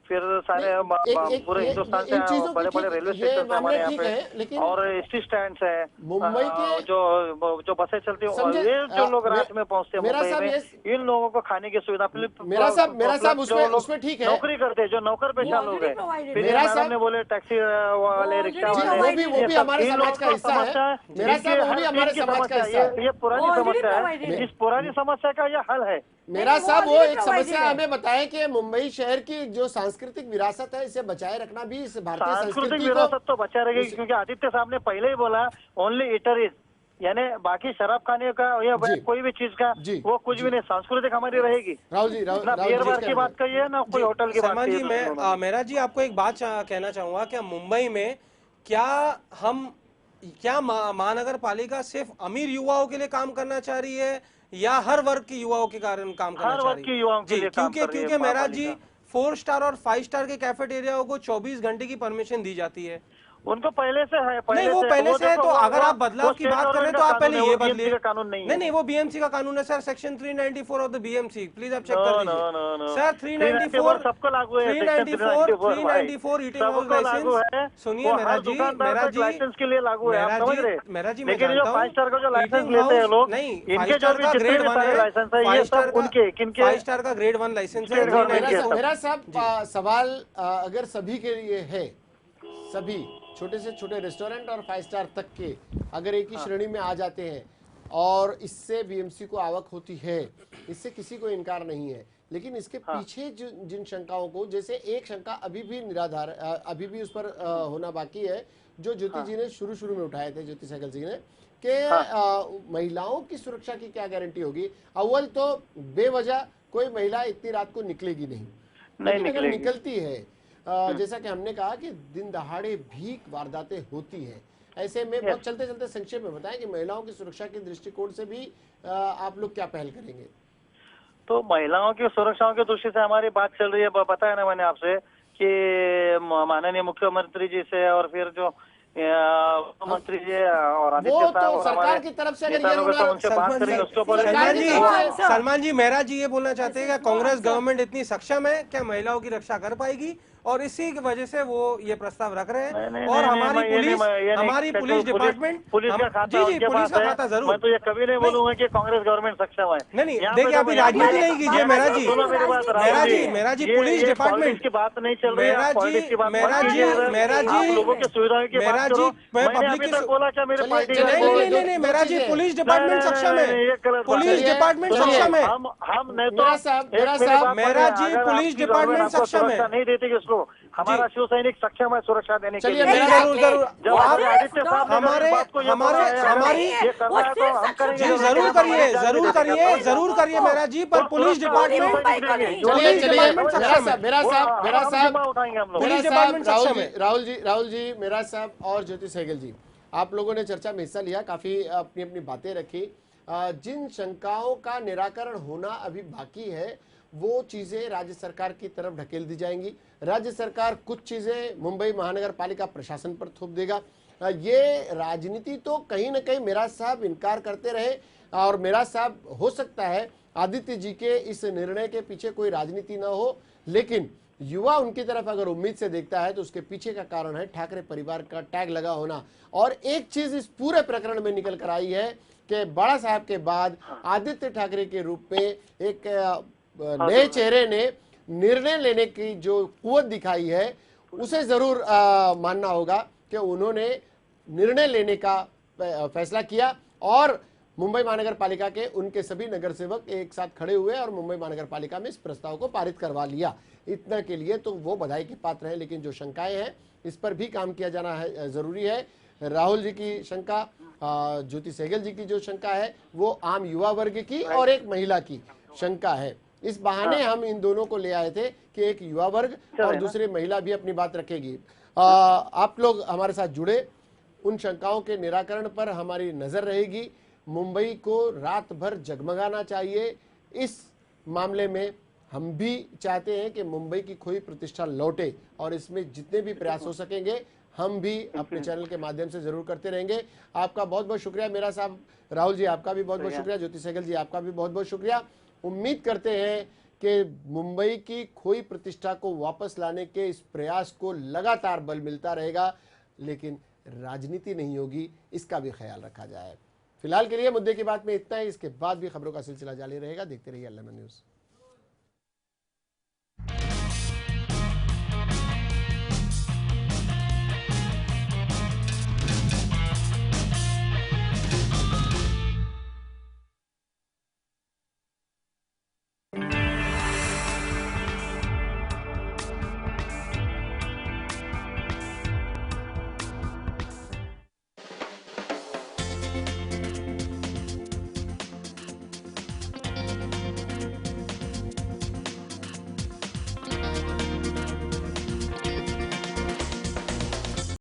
फिर सारे पूरे हिंदुस्तान से बड़े बड़े रेलवे स्टेशन है हमारे यहाँ पे, और एसटी स्टैंड है, मुंबई के जो बसें चलती है, ये जो लोग रात में पहुंचते हैं मुंबई में, इन लोगों को खाने की सुविधा, मेरा साहब उसमें ठीक है, नौकरी करते हैं, जो नौकर पेशा लोग है, फिर मैडम ने बोले टैक्सी वाले, रिक्शा वाले, वो भी हमारे समाज का हिस्सा है। मेरा साहब वो भी हमारे समाज का हिस्सा है। ये पुरानी समस्या है, इस पुरानी समस्या का ये हल है। मेरा साहब वो एक समस्या हमें बताएं कि मुंबई शहर की जो सांस्कृतिक विरासत है इसे बचाए रखना भी इस भारतीय संस्कृति विरासत तो बचा रहेगी, क्योंकि आदित्य साहब ने पहले ही बोला ओनली ईटरीज, यानी बाकी शराब खाने का या कोई भी चीज का वो कुछ भी नहीं, सांस्कृतिक हमारी रहेगी। राहुल जी, ना बियर बार की बात कही है ना कोई होटल की बात जी। मैं मेरा जी आपको एक बात कहना चाहूंगा, क्या मुंबई में क्या महानगर पालिका सिर्फ अमीर युवाओं के लिए काम करना चाह रही है या हर वर्ग के युवाओं के कारण काम करना चाह रही है? क्योंकि मेरा जी 4 स्टार और 5 स्टार के कैफेटेरियाओं को 24 घंटे की परमिशन दी जाती है। उनको पहले से है, नहीं वो पहले से है, तो अगर आप बदलाव की बात करें तो आप पहले ये बदलिए। कानून नहीं, वो बीएमसी का कानून है sir, section 394 of the BMC, please आप चेक कर लीजिए सर। 394 सबको लागू है, 394 ईटिंग हाउस लाइसेंस। सुनिए मेरा जी लाइसेंस के लिए लागू है, आप समझ रहे? मेरा जी, लेकिन जो 5 स्टार का जो लाइसेंस लेते हैं लोग, इनके जो भी जितने भी सारे लाइसेंस है ये सब उनके, किनके 5 स्टार का ग्रेड 1 लाइसेंस है। मेरा साहब सवाल अगर सभी के लिए है, सभी छोटे से छोटे रेस्टोरेंट और 5 स्टार तक के अगर एक ही श्रेणी में आ जाते हैं और इससे बीएमसी को आवक होती है, इससे किसी को इनकार नहीं है, लेकिन इसके पीछे जिन शंकाओं को, जैसे एक शंका अभी भी निराधार, अभी भी उस पर होना बाकी है, जो ज्योति जी ने शुरू में उठाए थे, ज्योति सहगल जी ने, कि महिलाओं की सुरक्षा की क्या गारंटी होगी। अव्वल तो बेवजह कोई महिला इतनी रात को निकलेगी नहीं, लेकिन अगर निकलती है, जैसा कि हमने कहा कि दिन दहाड़े भी वारदातें होती हैं, ऐसे में बहुत चलते संक्षेप में बताएं कि महिलाओं की सुरक्षा के दृष्टिकोण से भी आप लोग क्या पहल करेंगे। तो महिलाओं की सुरक्षा की दृष्टि से हमारी बात चल रही है, बताया ना मैंने आपसे कि माननीय मुख्यमंत्री जी से और फिर जो मंत्री जी और आदित्य साहब, सरकार की तरफ से अगर उनसे बात करेंगे उसके ऊपर। सलमान जी मेहरा जी ये बोलना चाहते हैं कि कांग्रेस गवर्नमेंट इतनी सक्षम है क्या महिलाओं की रक्षा कर पाएगी, और इसी की वजह से वो ये प्रस्ताव रख रहे हैं। और हमारी पुलिस डिपार्टमेंट, पुलिस का खाता जरूर, मैं तो ये कभी नहीं बोलूंगा कि कांग्रेस गवर्नमेंट सक्षम है। नहीं देखिए, अभी राजनीति नहीं कीजिए मेहरा जी, पुलिस डिपार्टमेंट की बात नहीं चल रही है, लोगों की सुविधाओं की बात करो। मैंने अभी तक बोला क्या मेरे पार्टी का? नहीं मेहरा जी, पुलिस डिपार्टमेंट सक्षम है, पुलिस डिपार्टमेंट सक्षम है। हम नहीं तो मेहरा जी, पुलिस डिपार्टमेंट सक्षम है, नहीं देते कि हमारा शिव सैनिक सक्षम है सुरक्षा देने के लिए। जरूर जब आदित्य साहब हमारी जरूर करिए मेहरा जी, पर पुलिस डिपार्टमेंट सक्षम है। राहुल जी, मेरा साहब और ज्योति सहगल जी, आप लोगों ने चर्चा में हिस्सा लिया, काफी अपनी अपनी बातें रखी। जिन शंकाओं का निराकरण होना अभी बाकी है वो चीजें राज्य सरकार की तरफ ढकेल दी जाएंगी। राज्य सरकार कुछ चीजें मुंबई महानगर पालिका प्रशासन पर थोप देगा। ये राजनीति तो कहीं ना कहीं मेरा साहब इनकार करते रहे, और मेरा साहब हो सकता है आदित्य जी के इस निर्णय के पीछे कोई राजनीति ना हो, लेकिन युवा उनकी तरफ अगर उम्मीद से देखता है तो उसके पीछे का कारण है ठाकरे परिवार का टैग लगा होना। और एक चीज इस पूरे प्रकरण में निकल कर आई है कि बड़ा साहब के बाद आदित्य ठाकरे के रूप में एक नए चेहरे ने निर्णय लेने की जो कुवत दिखाई है उसे जरूर मानना होगा कि उन्होंने निर्णय लेने का फैसला किया, और मुंबई महानगर पालिका के उनके सभी नगर सेवक एक साथ खड़े हुए और मुंबई महानगर पालिका में इस प्रस्ताव को पारित करवा लिया। इतना के लिए तो वो बधाई के पात्र है, लेकिन जो शंकाएं हैं इस पर भी काम किया जाना है, जरूरी है। राहुल जी की शंका, ज्योति सहगल जी की जो शंका है वो आम युवा वर्ग की और एक महिला की शंका है। इस बहाने हम इन दोनों को ले आए थे कि एक युवा वर्ग और दूसरी महिला भी अपनी बात रखेगी। आप लोग हमारे साथ जुड़े, उन शंकाओं के निराकरण पर हमारी नजर रहेगी। मुंबई को रात भर जगमगाना चाहिए। इस मामले में हम भी चाहते हैं कि मुंबई की खोई प्रतिष्ठा लौटे, और इसमें जितने भी प्रयास हो सकेंगे हम भी अपने चैनल के माध्यम से जरूर करते रहेंगे। आपका बहुत बहुत शुक्रिया मेरा साहब। राहुल जी आपका भी बहुत बहुत शुक्रिया। ज्योति सहगल जी आपका भी बहुत बहुत शुक्रिया। उम्मीद करते हैं कि मुंबई की खोई प्रतिष्ठा को वापस लाने के इस प्रयास को लगातार बल मिलता रहेगा, लेकिन राजनीति नहीं होगी, इसका भी ख्याल रखा जाए। फिलहाल के लिए मुद्दे की बात में इतना ही। इसके बाद भी खबरों का सिलसिला जारी रहेगा। देखते रहिए अल्लामा न्यूज़।